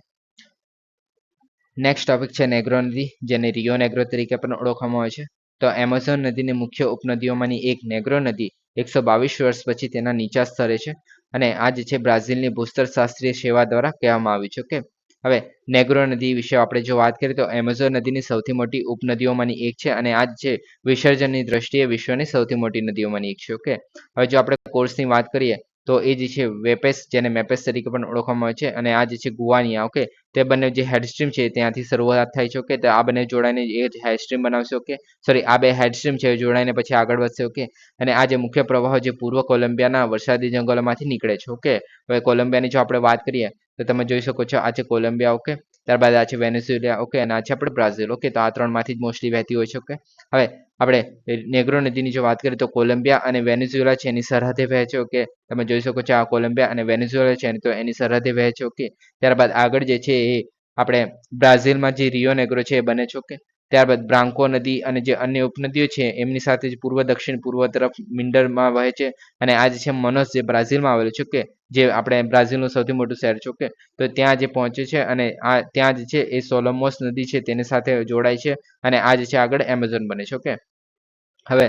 નેક્સ્ટ ટોપિક છે નેગ્રો નદી, જેને રિયો નેગ્રો તરીકે પણ ઓળખવામાં આવે છે. તો એમેઝોન નદીની મુખ્ય ઉપનદીઓમાંની એક નેગ્રો નદી 122 વર્ષ પછી તેના નીચા સ્તરે છે અને આ જે છે બ્રાઝિલની ભૂસ્તરશાસ્ત્રીય સેવા દ્વારા કહેવામાં આવ્યું છે. ઓકે, હવે નેગ્રો નદી વિશે આપણે જો વાત કરીએ તો એમેઝોન નદીની સૌથી મોટી ઉપનદીઓમાંની એક છે અને આ જ છે વિસર્જનની દ્રષ્ટિએ વિશ્વની સૌથી મોટી નદીઓમાંની એક છે. ઓકે, હવે જો આપણે કોર્સની વાત કરીએ તો એ જે છે વેપેસ, જેને મેપેસ તરીકે પણ ઓળખવામાં આવે છે, અને આ જે છે ગુવાનિયા. ઓકે, તે બંને જે હેડસ્ટ્રીમ છે ત્યાંથી શરૂઆત થાય છે. ઓકે, તો આ બંને જોડાઈને એ હેડસ્ટ્રીમ બનાવશે. ઓકે, આ બે હેડસ્ટ્રીમ છે જોડાઈને પછી આગળ વધશે. ઓકે, અને આ જે મુખ્ય પ્રવાહો જે પૂર્વ કોલંબિયાના વરસાદી જંગલોમાંથી નીકળે છે. ઓકે, હવે કોલંબિયાની જો આપણે વાત કરીએ તો તમે જોઈ શકો છો આ છે કોલંબિયા. ઓકે, ત્યારબાદ આ છે વેનેઝુએલા. ઓકે, અને આ છે આપણે બ્રાઝિલ. ઓકે, તો આ ત્રણમાંથી જ મોસ્ટલી વહેતી હોય છે. ઓકે, હવે આપણે નેગ્રો નદીની જો વાત કરીએ તો કોલંબિયા અને વેનેઝુએલા છે એની સરહદે વહે છે. ઓકે, તમે જોઈ શકો છો આ કોલંબિયા અને વેનેઝુએલા છે તો એની સરહદે વહે છે. ઓકે, ત્યારબાદ આગળ જે છે એ આપણે બ્રાઝિલમાં જે રિયો નેગ્રો છે એ બને છે. ઓકે, ત્યારબાદ બ્રાન્કો નદી અને જે અન્ય ઉપનદીઓ છે એમની સાથે જ પૂર્વ દક્ષિણ પૂર્વ તરફ મિન્ડરમાં વહે છે અને આ જે છે મનોસ જે બ્રાઝિલમાં આવેલું છે. ઓકે, જે આપણે બ્રાઝિલનું સૌથી મોટું શહેર છે. ઓકે, તો ત્યાં જે પહોંચે છે અને આ ત્યાં જે છે એ સોલોમોસ નદી છે તેની સાથે જોડાય છે અને આ જે છે આગળ એમેઝોન બને છે. ઓકે, હવે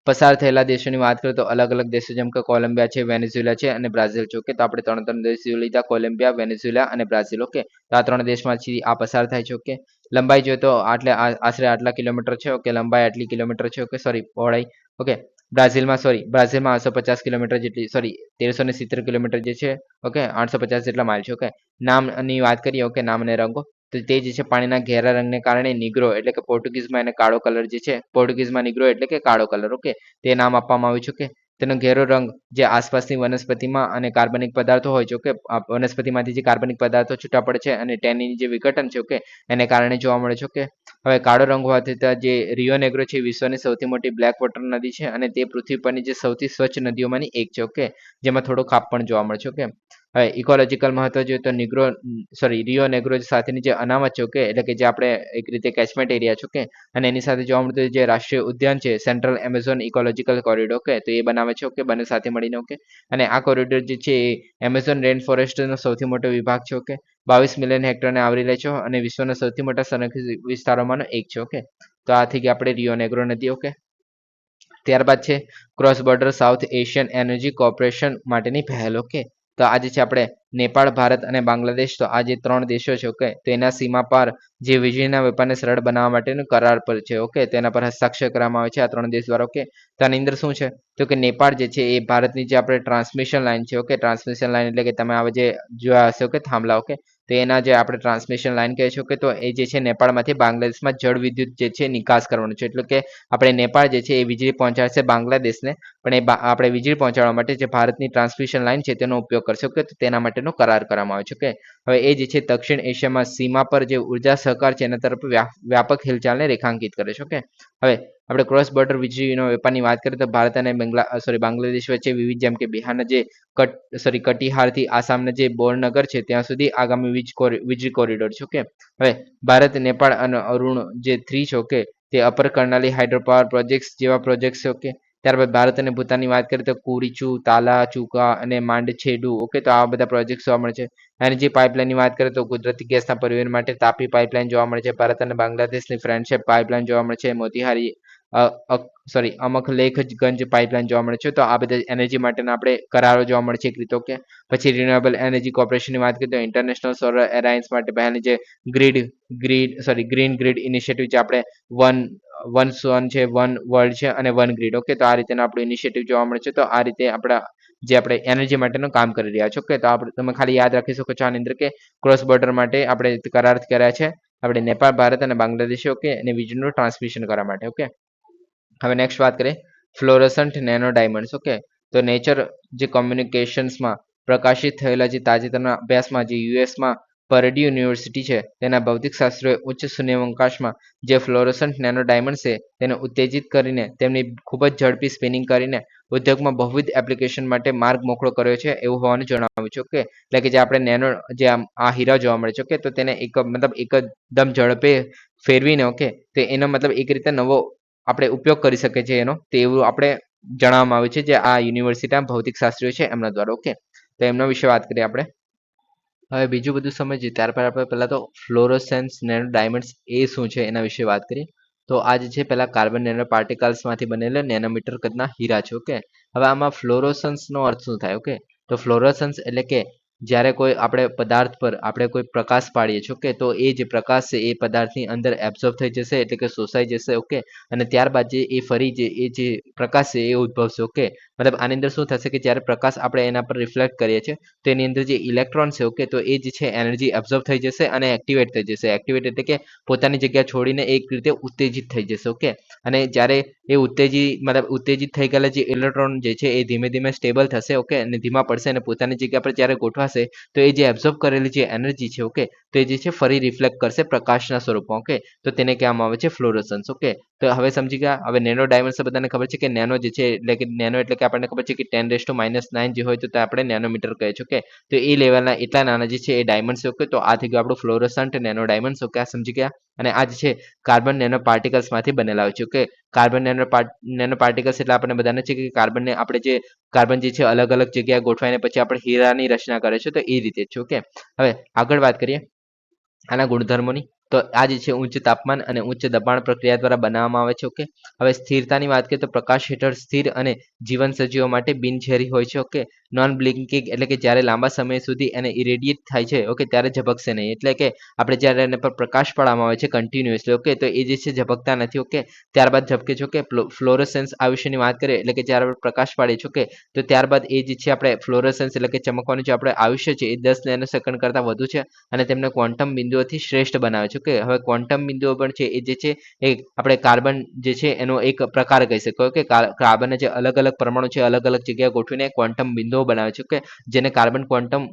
પસાર થયેલા દેશોની વાત કરીએ તો અલગ અલગ દેશો જેમ કે કોલંબિયા છે, વેનેઝુએલા છે અને બ્રાઝિલ છે. ઓકે, તો આપણે ત્રણ દેશો લીધા, કોલંબિયા, વેનેઝુએલા અને બ્રાઝિલ. ઓકે, તો આ ત્રણ દેશમાંથી આ પસાર થાય છે. ઓકે, લંબાઈ જોઈએ તો આશરે આટલા કિલોમીટર છે. ઓકે, લંબાઈ આટલી કિલોમીટર છે. ઓકે, પહોળાઈ. ઓકે, બ્રાઝિલમાં 850 કિલોમીટર જેટલી 1370 કિલોમીટર જે છે. ઓકે, 850 જેટલા માઇલ છે. ઓકે, નામની વાત કરીએ. ઓકે, નામ અને રંગો તો તે જે છે પાણીના ઘેરા રંગને કારણે નિગ્રો એટલે કે પોર્ટુગીઝમાં એને કાળો કલર જે છે, પોર્ટુગીઝમાં નિગ્રો એટલે કે કાળો કલર. ઓકે, તે નામ આપવામાં આવ્યું છે. ઓકે, તેનો ઘેરો રંગ જે આસપાસની વનસ્પતિમાં અને કાર્બનિક પદાર્થો હોય છે, ઓકે, વનસ્પતિમાંથી જે કાર્બનિક પદાર્થો છૂટા પડે છે અને ટેનની જે વિઘટન છે, ઓકે, એને કારણે જોવા મળે છે, ઓકે. હવે કાળો રંગ હોવાથી જે રિયો નેગ્રો છે, વિશ્વની સૌથી મોટી બ્લેક વોટર નદી છે અને તે પૃથ્વી પરની જે સૌથી સ્વચ્છ નદીઓમાંની એક છે, ઓકે, જેમાં થોડો ખાપ પણ જોવા મળે છે, ઓકે. હવે ઇકોલોજીકલ મહત્વ જોઈએ તો રિયો નેગ્રો સાથેની જે અનામત છે, ઓકે, એટલે કે જે આપણે એક રીતે કેચમેન્ટ એરિયા છે, ઓકે, અને એની સાથે જોવા મળતું જે રાષ્ટ્રીય ઉદ્યાન છે central Amazon ecological corridor, okay, તો એ બનાવે છે, ઓકે, બંને સાથે મળીને, ઓકે. અને આ કોરિડોર જે છે એ એમેઝોન રેન ફોરેસ્ટનો સૌથી મોટો વિભાગ છે, ઓકે, 22 મિલિયન હેક્ટરને આવરી લે છે અને વિશ્વના સૌથી મોટા સંરક્ષિત વિસ્તારોમાંનો એક છે, ઓકે. તો આ થઈ ગઈ આપણે રિયો નેગ્રો નદી, ઓકે. ત્યારબાદ છે cross border south Asian energy corporation માટેની પહેલ, ઓકે. તો આજે છે આપણે નેપાળ, ભારત અને બાંગ્લાદેશ, તો આ જે 3 દેશો છે, ઓકે, તો એના સીમા પાર જે વીજળીના વેપારને સરળ બનાવવા માટેનો કરાર પર છે, ઓકે, તેના પર હસ્તાક્ષર કરવામાં આવે છે આ 3 દેશ દ્વારા, ઓકે. તો આની અંદર શું છે તો કે નેપાળ જે છે એ ભારતની જે આપણે ટ્રાન્સમિશન લાઇન છે, ઓકે, ટ્રાન્સમિશન લાઇન એટલે કે તમે આ જે જોયા હશે, ઓકે, થાંભલા, ઓકે, તો એના જે આપણે ટ્રાન્સમિશન લાઇન કહે છે, ઓકે, તો એ જે છે નેપાળમાંથી બાંગ્લાદેશમાં જળ વિદ્યુત જે છે નિકાસ કરવાનો છે, એટલે કે આપણે નેપાળ જે છે એ વીજળી પહોંચાડશે બાંગ્લાદેશને, પણ એ આપણે વીજળી પહોંચાડવા માટે જે ભારતની ટ્રાન્સમિશન લાઇન છે તેનો ઉપયોગ કરશે, ઓકે. તો તેના માટેનો કરાર કરવામાં આવે છે, ઓકે. હવે એ જે છે દક્ષિણ એશિયામાં સીમા પર જે ઉર્જા સહકાર છે એના તરફ વ્યાપક હિલચાલને રેખાંકિત કરે છે, ઓકે. હવે આપણે ક્રોસ બોર્ડર વીજળીનો વેપારની વાત કરીએ તો ભારત અને બાંગ્લાદેશ વચ્ચે વિવિધ જેમ કે બિહારના જે કટિહારથી આસામના જે બોરનગર છે ત્યાં સુધી આગામી વીજળી કોરિડોર છે, ઓકે. હવે ભારત, નેપાળ અને અરુણ જે 3 છે, ઓકે, તે અપર કર્ણાલી હાઇડ્રો પાવર પ્રોજેક્ટ્સ જેવા પ્રોજેક્ટ્સ છે, ઓકે. ત્યારબાદ ભારત અને ભૂતાનની વાત કરીએ તો કુરીચુ, તાલા, ચુકા અને માંડછેડુ, ઓકે, તો આ બધા પ્રોજેક્ટ્સ જોવા મળે છે. અને જે પાઇપલાઇનની વાત કરીએ તો કુદરતી ગેસના પરિવહન માટે તાપી પાઇપલાઇન જોવા મળે છે. ભારત અને બાંગ્લાદેશની ફ્રેન્ડશિપ પાઇપલાઇન જોવા મળે છે. મોતીહારી અમખલેખગંજ પાઇપલાઇન જોવા મળે છે. તો આ બધા એનર્જી માટેના આપણે કરારો જોવા મળે છે એક રીતે, ઓકે. પછી રિન્યુએબલ એનર્જી કોર્પોરેશનની વાત કરીએ તો ઇન્ટરનેશનલ સોલર એલાયન્સ માટે પહેલની જે ગ્રીન ગ્રીડ ઇનિશિયેટિવ જે આપણે વન સન છે, વન વર્લ્ડ છે અને વન ગ્રીડ, ઓકે. તો આ રીતેનો આપણો ઇનિશિયેટિવ જોવા મળે છે. તો આ રીતે આપણે એનર્જી માટેનું કામ કરી રહ્યા છો, ઓકે. તો તમે ખાલી યાદ રાખી શકો છો આની અંદર કે ક્રોસ બોર્ડર માટે આપણે કરાર કર્યા છે આપણે નેપાળ, ભારત અને બાંગ્લાદેશ, ઓકે, અને વીજળીનું ટ્રાન્સમિશન કરવા માટે, ઓકે. હવે નેક્સ્ટ વાત કરીએ ફ્લોરોસન્ટ નેનો ડાયમંડ્સ, ઓકે. તો નેચર જે કોમ્યુનિકેશન્સમાં પ્રકાશિત થયેલા જે તાજેતરના અભ્યાસમાં જે યુએસમાં પરડ્યુ યુનિવર્સિટી છે તેના ભૌતિકશાસ્ત્રીઓએ ઉચ્ચ શૂન્યાવકાશમાં જે ફ્લોરોસન્ટ નેનો ડાયમંડ છે તેને ઉત્તેજિત કરીને તેમની ખૂબ જ ઝડપી સ્પિનિંગ કરીને ઉદ્યોગમાં બહુવિધ એપ્લિકેશન માટે માર્ગ મોકળો કર્યો છે એવું હોવાનું જણાવ્યું છે, ઓકે. એટલે કે જે આપણે નેનો જે આ હીરા જોવા મળે છે, ઓકે, તો તેને એકદમ ઝડપે ફેરવીને, ઓકે, તો એનો મતલબ એક રીતે નવો આપણે ઉપયોગ કરી શકીએ છીએ એનો, તો એવું આપણે જણાવવામાં આવ્યું છે જે આ યુનિવર્સિટીના ભૌતિકશાસ્ત્રીઓ છે એમના દ્વારા, ઓકે. તો એમના વિશે વાત કરીએ આપણે. હવે બીજું બધું સમજીએ ત્યારબાદ આપણે પહેલાં તો ફ્લોરોસેન્સ નેનો ડાયમંડ્સ એ શું છે એના વિશે વાત કરીએ. તો આ જે છે પહેલાં કાર્બન નેનો પાર્ટિકલ્સમાંથી બનેલા નેનોમીટર કદના હીરા છે, ઓકે. હવે આમાં ફ્લોરોસન્સનો અર્થ શું થાય, ઓકે. તો ફ્લોરોસન્સ એટલે કે જ્યારે કોઈ આપણે પદાર્થ પર આપણે કોઈ પ્રકાશ પાડીએ છીએ, ઓકે, તો એ જે પ્રકાશ છે એ પદાર્થની અંદર એબ્ઝોર્બ થઈ જશે એટલે કે શોષાઈ જશે, ઓકે. અને ત્યારબાદ જે એ ફરી જે પ્રકાશ છે એ ઉદ્ભવશે, ઓકે. મતલબ આની અંદર શું થશે કે જ્યારે પ્રકાશ આપણે એના પર રિફ્લેક્ટ કરીએ છીએ તો એની અંદર જે ઇલેક્ટ્રોન છે, ઓકે, તો એ જે છે એનર્જી એબ્ઝોર્બ થઈ જશે અને એક્ટિવેટ થઈ જશે. એક્ટિવેટ એટલે કે પોતાની જગ્યા છોડીને એક રીતે ઉત્તેજિત થઈ જશે, ઓકે. અને જ્યારે એ ઉત્તેજિત થઈ ગયેલા જે ઇલેક્ટ્રોન જે છે એ ધીમે ધીમે સ્ટેબલ થશે, ઓકે, અને ધીમા પડશે અને પોતાની જગ્યા પર જ્યારે ગોઠવાશે તો એ જે એબ્ઝોર્બ કરેલી જે એનર્જી છે, ઓકે, તો એ જે છે ફરી રિફ્લેક્ટ કરશે પ્રકાશના સ્વરૂપમાં, ઓકે. તો તેને કહેવામાં આવે છે ફ્લોરોસન્સ, ઓકે. તો હવે સમજી ગયા. હવે નેનો ડાયમંડ્સ બધાને ખબર છે કે નેનો જે છે એટલે કે નેનો એટલે કે આપણને ખબર છે કે 10⁻⁹ જે હોય તો આપણે નેનોમીટર કહે છે, ઓકે. તો એ લેવલના એટલા નાના જે છે એ ડાયમંડ્સ, ઓકે. તો આ થઈ ગયું આપણું ફ્લોરોસન્ટ નેનો ડાયમંડ્સ, ઓકે. આ સમજી ગયા. અને આ જે છે કાર્બન નેનો પાર્ટિકલ્સમાંથી બનેલા હોય છે, ઓકે. કાર્બન નેનો પાર્ટિકલ્સ એટલે આપણને બધાને છે કે કાર્બન જે છે અલગ અલગ જગ્યાએ ગોઠવાઈને પછી આપણે હીરાની રચના કરે છે, તો એ રીતે છે, ઓકે. હવે આગળ વાત કરીએ આના ગુણધર્મોની. તો આ જે છે ઉચ્ચ તાપમાન અને ઉચ્ચ દબાણ પ્રક્રિયા દ્વારા બનાવવામાં આવે છે, ઓકે. હવે સ્થિરતાની વાત કરીએ તો પ્રકાશ હેઠળ સ્થિર અને જીવન સજીવો માટે બિનઝેરી હોય છે, ઓકે. નોન બ્લિંકિંગ એટલે કે જ્યારે લાંબા સમય સુધી એને ઇરેડિયેટ થાય છે, ઓકે, ત્યારે ઝબકશે નહીં. એટલે કે આપણે જ્યારે એને પર પ્રકાશ પાડવામાં આવે છે કન્ટિન્યુઅસલી, ઓકે, તો એ જે છે ઝબકતા નથી, ઓકે. ત્યારબાદ ઝબકે છે, ઓકે. ફ્લોરોસેન્સ આ વિશેની વાત કરીએ એટલે કે જ્યારે આપણે પ્રકાશ પાડીએ છીએ, ઓકે, તો ત્યારબાદ એ જે છે આપણે ફ્લોરોસેન્સ એટલે કે ચમકવાનું જે આપણે આયુષ્ય છે એ 10 નેનો સેકન્ડ કરતાં વધુ છે અને તેમને ક્વોન્ટમ બિંદુઓથી શ્રેષ્ઠ બનાવે છે, કે હવે ક્વોન્ટમ બિંદુઓ પણ છે એ જે છે એ આપણે કાર્બન જે છે એનો એક પ્રકાર કહી શકો કે કાર્બનના જે અલગ અલગ પરમાણુ છે અલગ અલગ જગ્યાએ ગોઠવીને ક્વોન્ટમ બિંદુઓ બનાવે છે કે જેને કાર્બન ક્વોન્ટમ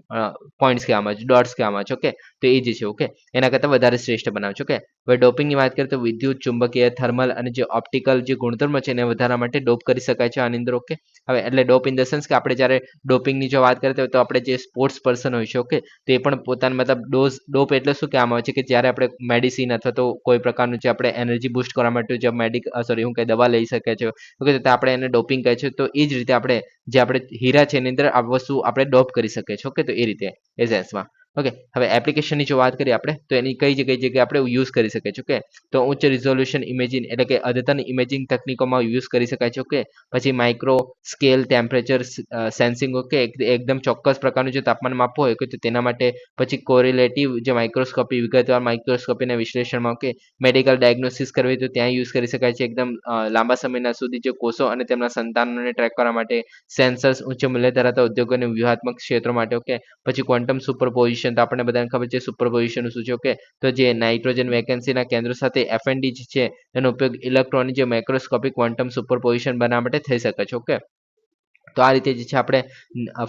પોઈન્ટ્સ કહેવામાં આવે છે, ડોટ્સ કહેવામાં આવે છે. ઓકે, તો એ જે છે ઓકે એના કરતાં વધારે શ્રેષ્ઠ બનાવે છે. ઓકે, હવે ડોપિંગની વાત કરીએ તો વિદ્યુત ચુંબકીય થર્મલ અને જે ઓપ્ટિકલ જે ગુણધર્મ છે એને વધારવા માટે ડોપ કરી શકાય છે આની અંદર. ઓકે, હવે એટલે ડોપ ઇન ધ સેન્સ કે આપણે જ્યારે ડોપિંગની જો વાત કરીએ તો આપણે જે સ્પોર્ટ્સ પર્સન હોય છે ઓકે તો એ પણ પોતાના મતલબ ડોપ એટલે શું કહેવામાં આવે છે કે જ્યારે આપણે મેડિસિન અથવા તો કોઈ પ્રકારનું જે આપણે એનર્જી બૂસ્ટ કરવા માટે જે હું કઈ દવા લઈ શકે છે ઓકે તો આપણે એને ડોપિંગ કહે છે. તો એ જ રીતે આપણે જે આપણે હીરા છે એની અંદર આ વસ્તુ આપણે ડોપ કરી શકીએ છીએ. ઓકે, તો એ રીતે એ સેન્સમાં. ઓકે, હવે એપ્લિકેશનની જો વાત કરીએ આપણે તો એની કઈ જગ્યાએ આપણે યુઝ કરી શકીએ છીએ. ઓકે, તો ઉચ્ચ રિઝોલ્યુશન ઇમેજિંગ એટલે કે અદ્યતન ઇમેજિંગ તકનીકોમાં યુઝ કરી શકાય છે. ઓકે, પછી micro scale temperature sensing. Okay, એકદમ ચોક્કસ પ્રકારનું જે તાપમાન માપવું હોય તો તેના માટે પછી કોરિલેટિવ જે માઇક્રોસ્કોપી વિગતવાર માઇક્રોસ્કોપીના વિશ્લેષણમાં. ઓકે, મેડિકલ ડાયગ્નોસિસ કરવી તો ત્યાં યુઝ કરી શકાય છે. એકદમ લાંબા સમયના સુધી જે કોષો અને તેમના સંતાનોને ટ્રેક કરવા માટે સેન્સર્સ ઉચ્ચ મૂલ્ય ધરાવતા ઉદ્યોગો અને વ્યૂહાત્મક ક્ષેત્રો માટે. ઓકે, પછી ક્વોન્ટમ સુપરપોઝિશન તો આપણને બધાને ખબર છે સુપરપોઝિશન શું છે. ઓકે, તો જે નાઇટ્રોજન વેકેન્સીના કેન્દ્રો સાથે એફએનડી છે એનો ઉપયોગ ઇલેક્ટ્રોનિક જે માઇક્રોસ્કોપિક ક્વોન્ટમ સુપરપોઝિશન બનાવવા માટે થઈ શકે છે. ઓકે, તો આ રીતે જે છે આપણે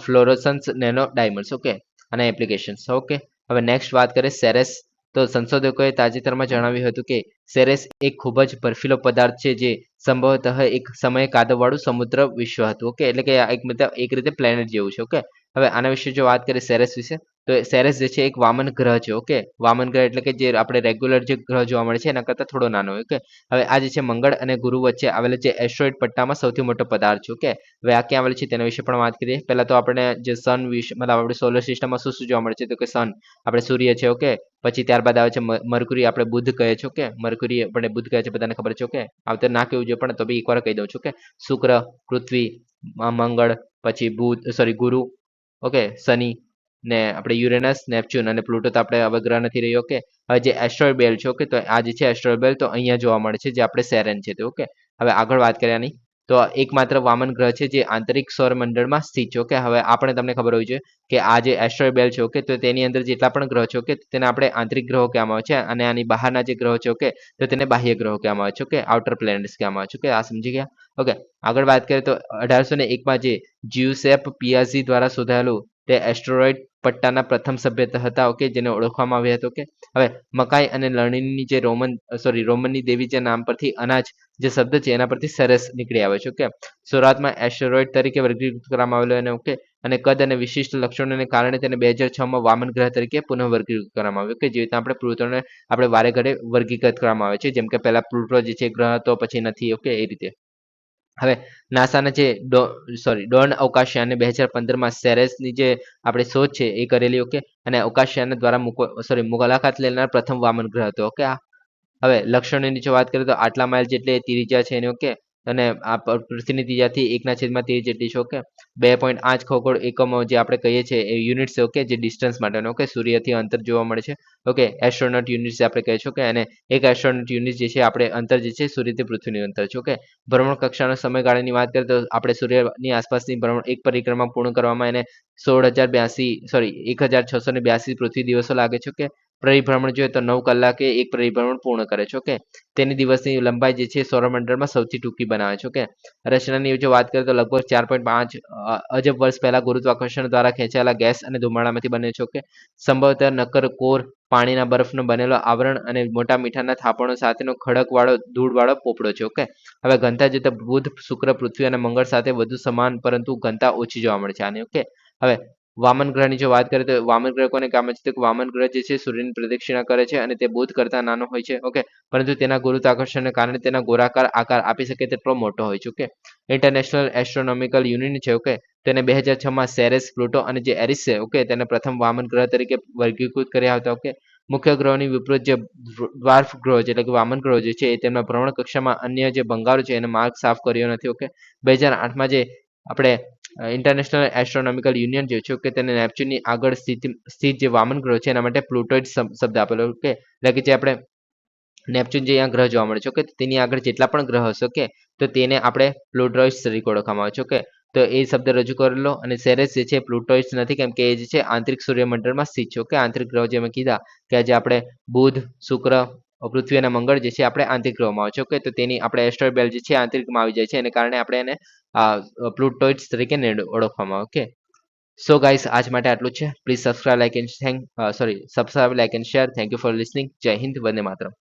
ફ્લોરોસન્સ નેનો ડાયમંડ્સ. ઓકે, અને એપ્લિકેશન્સ. ઓકે, હવે નેક્સ્ટ વાત કરીએ સેરેસ. તો સંશોધકોએ તાજેતરમાં જણાવ્યું હતું કે સેરેસ એક ખૂબ જ બર્ફીલો પદાર્થ છે જે સંભવતઃ એક સમયે કાદવવાળું સમુદ્ર વિશ્વ હતું. ઓકે, એટલે કે એક મતલબ એક રીતે પ્લેનેટ જેવું છે. ઓકે, હવે આના વિશે જો વાત કરીએ સેરેસ વિશે તો સેરેસ જે છે એક વામન ગ્રહ છે. ઓકે, વામન ગ્રહ એટલે કે જે આપણે રેગ્યુલર જે ગ્રહ જોવા મળે છે એના કરતાં થોડો નાનો હોય. ઓકે, હવે આ જે છે મંગળ અને ગુરુ વચ્ચે આવેલા જે એસ્ટ્રોઇડ પટ્ટામાં સૌથી મોટો પદાર્થ છે. ઓકે, હવે આ ક્યાં આવેલું છે તેના વિશે પણ વાત કરીએ. પહેલા તો આપણે જે સન વિશે મતલબ આપણી સોલર સિસ્ટમમાં શું શું જોવા મળે છે તો કે સન આપણે સૂર્ય છે. ઓકે, પછી ત્યારબાદ આવે છે મરકુરી આપણે બુધ કહે છે. ઓકે, મરકુરી આપણે બુધ કહે છે બધાને ખબર છે. ઓકે, આવતે ના કેવું જોઈએ પણ તો બી એકવાર કહી દઉં છું. ઓકે, શુક્ર, પૃથ્વી, મંગળ, પછી ગુરુ. ઓકે, શનિ ને આપણે યુરેનસ, નેપચ્યુન અને પ્લુટો તો આપણે હવે ગ્રહ નથી રહ્યો. ઓકે, હવે જે એસ્ટ્રોઇડ બેલ્ટ છે. ઓકે, તો આ જે છે એસ્ટ્રોઇડ બેલ્ટ તો અહીંયા જોવા મળે છે જે આપણે સેરેન છે. તો ઓકે, હવે આગળ વાત કરીએ આની તો એકમાત્ર વામન ગ્રહ છે જે આંતરિક સૌરમંડળમાં સ્થિત છે. ઓકે, હવે આપણે તમને ખબર હોવી જોઈએ કે આ જે એસ્ટ્રોઇડ બેલ્ટ છે. ઓકે, તો તેની અંદર જેટલા પણ ગ્રહ છે. ઓકે, તેને આપણે આંતરિક ગ્રહો કહેવામાં આવે છે અને આની બહારના જે ગ્રહો છે. ઓકે, તો તેને બાહ્ય ગ્રહો કહેવામાં આવે છે. ઓકે, આઉટર પ્લેનેટ્સ કહેવામાં આવે છે. ઓકે, આ સમજી ગયા. ઓકે, આગળ વાત કરીએ તો 1801માં જે જ્યુસેપ પિયાઝી દ્વારા શોધાયેલું તે એસ્ટ્રોઇડ પટ્ટાના પ્રથમ સભ્ય હતા. ઓકે, જેને ઓળખવામાં આવ્યા હતા. ઓકે, હવે મકાઈ અને લણણીની જે રોમનની દેવી જે નામ પરથી અનાજ જે શબ્દ છે એના પરથી સરસ નીકળી આવે છે. ઓકે, શરૂઆતમાં એસ્ટેરોઇડ તરીકે વર્ગીકૃત કરવામાં આવેલો અને ઓકે અને કદ અને વિશિષ્ટ લક્ષણોને કારણે તેને 2006માં વામન ગ્રહ તરીકે પુનઃ વર્ગીકૃત કરવામાં આવ્યો. કે જે રીતે આપણે પ્લુટોને આપણે વારે ઘડે વર્ગીકૃત કરવામાં આવે છે જેમ કે પહેલા પ્લુટો જે છે ગ્રહ હતો પછી નથી. ઓકે, એ રીતે હવે નાસાના જે ડોન અવકાશયાને 2015માં સેરેસની જે આપણે શોધ છે એ કરેલી. ઓકે, અને અવકાશયાન દ્વારા મુલાકાત લેનાર પ્રથમ વામન ગ્રહ હતો. ઓકે, હવે લક્ષણોની જો વાત કરીએ તો આટલા માઇલ જેટલી ત્રિજ્યા છે એની. ઓકે, અને આ પૃથ્વીની ત્રિજ્યાથી 1/13 જેટલી છે. ઓકે, 2.8 ખગોળ એકમો જે આપણે કહીએ છીએ એ યુનિટ્સ છે. ઓકે, જે ડિસ્ટન્સ માટેનો. ઓકે, સૂર્યથી અંતર જોવા મળે છે. ઓકે, એસ્ટ્રોનોટ યુનિટ્સ આપણે કહીએ છીએ. ઓકે, અને એક એસ્ટ્રોનોટ યુનિટ જે છે આપણે અંતર જે છે સૂર્યથી પૃથ્વીનું અંતર છે. ઓકે, ભ્રમણ કક્ષાનો સમયગાળાની વાત કરીએ તો આપણે સૂર્યની આસપાસની ભ્રમણ એક પરિક્રમા પૂર્ણ કરવામાં એને 16,682 પૃથ્વી દિવસો લાગે છે. ઓકે, પરિભ્રમણ જોઈએ તો 9 કલાકે એક પરિભ્રમણ પૂર્ણ કરે છે. ઓકે, તેની દિવસની લંબાઈ જે છે સૌરમંડળમાં સૌથી ટૂંકી બનાવે છે. ઓકે, રચનાની જો વાત કરીએ તો લગભગ 4.5 અજબ વર્ષ પહેલા ગુરુત્વાકર્ષણ દ્વારા ખેંચાયેલા ગેસ અને ધુમાડામાંથી બને છે. ઓકે, સંભવતઃ નક્કર કોર પાણીના બરફનો બનેલો આવરણ અને મોટા મીઠાના થાપણો સાથેનો ખડકવાળો ધૂળવાળો પોપડો છે. ઓકે, હવે ઘનતા જોઈએ તો બુધ, શુક્ર, પૃથ્વી અને મંગળ સાથે વધુ સમાન પરંતુ ઘનતા ઓછી જોવા મળે છે આની. ઓકે, હવે વામન ગ્રહની જો વાત કરીએ તો વામન ગ્રહ કોને કામ છે તો વામન ગ્રહ જે છે સૂર્યની પ્રદક્ષિણા કરે છે અને તે બુધ કરતા નાનો હોય છે. ઓકે, પરંતુ તેના ગુરુત્વાકર્ષણને કારણે તેના ગોળાકાર આકાર આપી શકે તેટલો મોટો હોય છે. ઓકે, ઇન્ટરનેશનલ એસ્ટ્રોનોમિકલ યુનિયન છે. ઓકે, તેને 2006માં સેરેસ, પ્લુટો અને જે એરિસ છે. ઓકે, તેને પ્રથમ વામન ગ્રહ તરીકે વર્ગીકૃત કર્યા હતા. ઓકે, મુખ્ય ગ્રહોની વિપરીત જે ડ્વાર્ફ ગ્રહો છે એટલે કે વામન ગ્રહો જે છે એ તેમના ભ્રમણ કક્ષામાં અન્ય જે ભંગારો છે એને માર્ગ સાફ કર્યો નથી. ઓકે, 2008માં જે આપણે ઇન્ટરનેશનલ એસ્ટ્રોનોમિકલ યુનિયન જે છે કે તેને નેપચ્યુનની આગળ સ્થિત જે વામન ગ્રહ છે એના માટે પ્લુટોઇડ શબ્દ આપેલો. ઓકે, એટલે કે જે આપણે નેપચ્યુન જે અહીંયા ગ્રહ જોવા મળે છે. ઓકે, તેની આગળ જેટલા પણ ગ્રહ હશે. ઓકે, તો તેને આપણે પ્લુટોઇડ તરીકે ઓળખવામાં આવે છે. ઓકે, તો એ શબ્દ રજૂ કરેલો. અને સેરેસ જે છે પ્લુટોઇડ્સ નથી, કેમ કે એ જે છે આંતરિક સૂર્યમંડળમાં સ્થિત છે. ઓકે, આંતરિક ગ્રહો જે મેં કીધા કે આજે આપણે બુધ, શુક્ર, પૃથ્વી અને મંગળ જે છે આપણે આંતરિક ગ્રહોમાં આવે છે. ઓકે, તો તેની આપણે એસ્ટ્રોઇડ બેલ્ટ જે છે આંતરિકમાં આવી જાય છે, એને કારણે આપણે એને પ્લુટોઇડ્સ તરીકે ઓળખવામાં આવે. ઓકે, સો ગાઈસ આજ માટે આટલું જ છે. Please subscribe, like and subscribe, like and share. Thank you for listening. જય હિન્દ, વંદે માતરમ.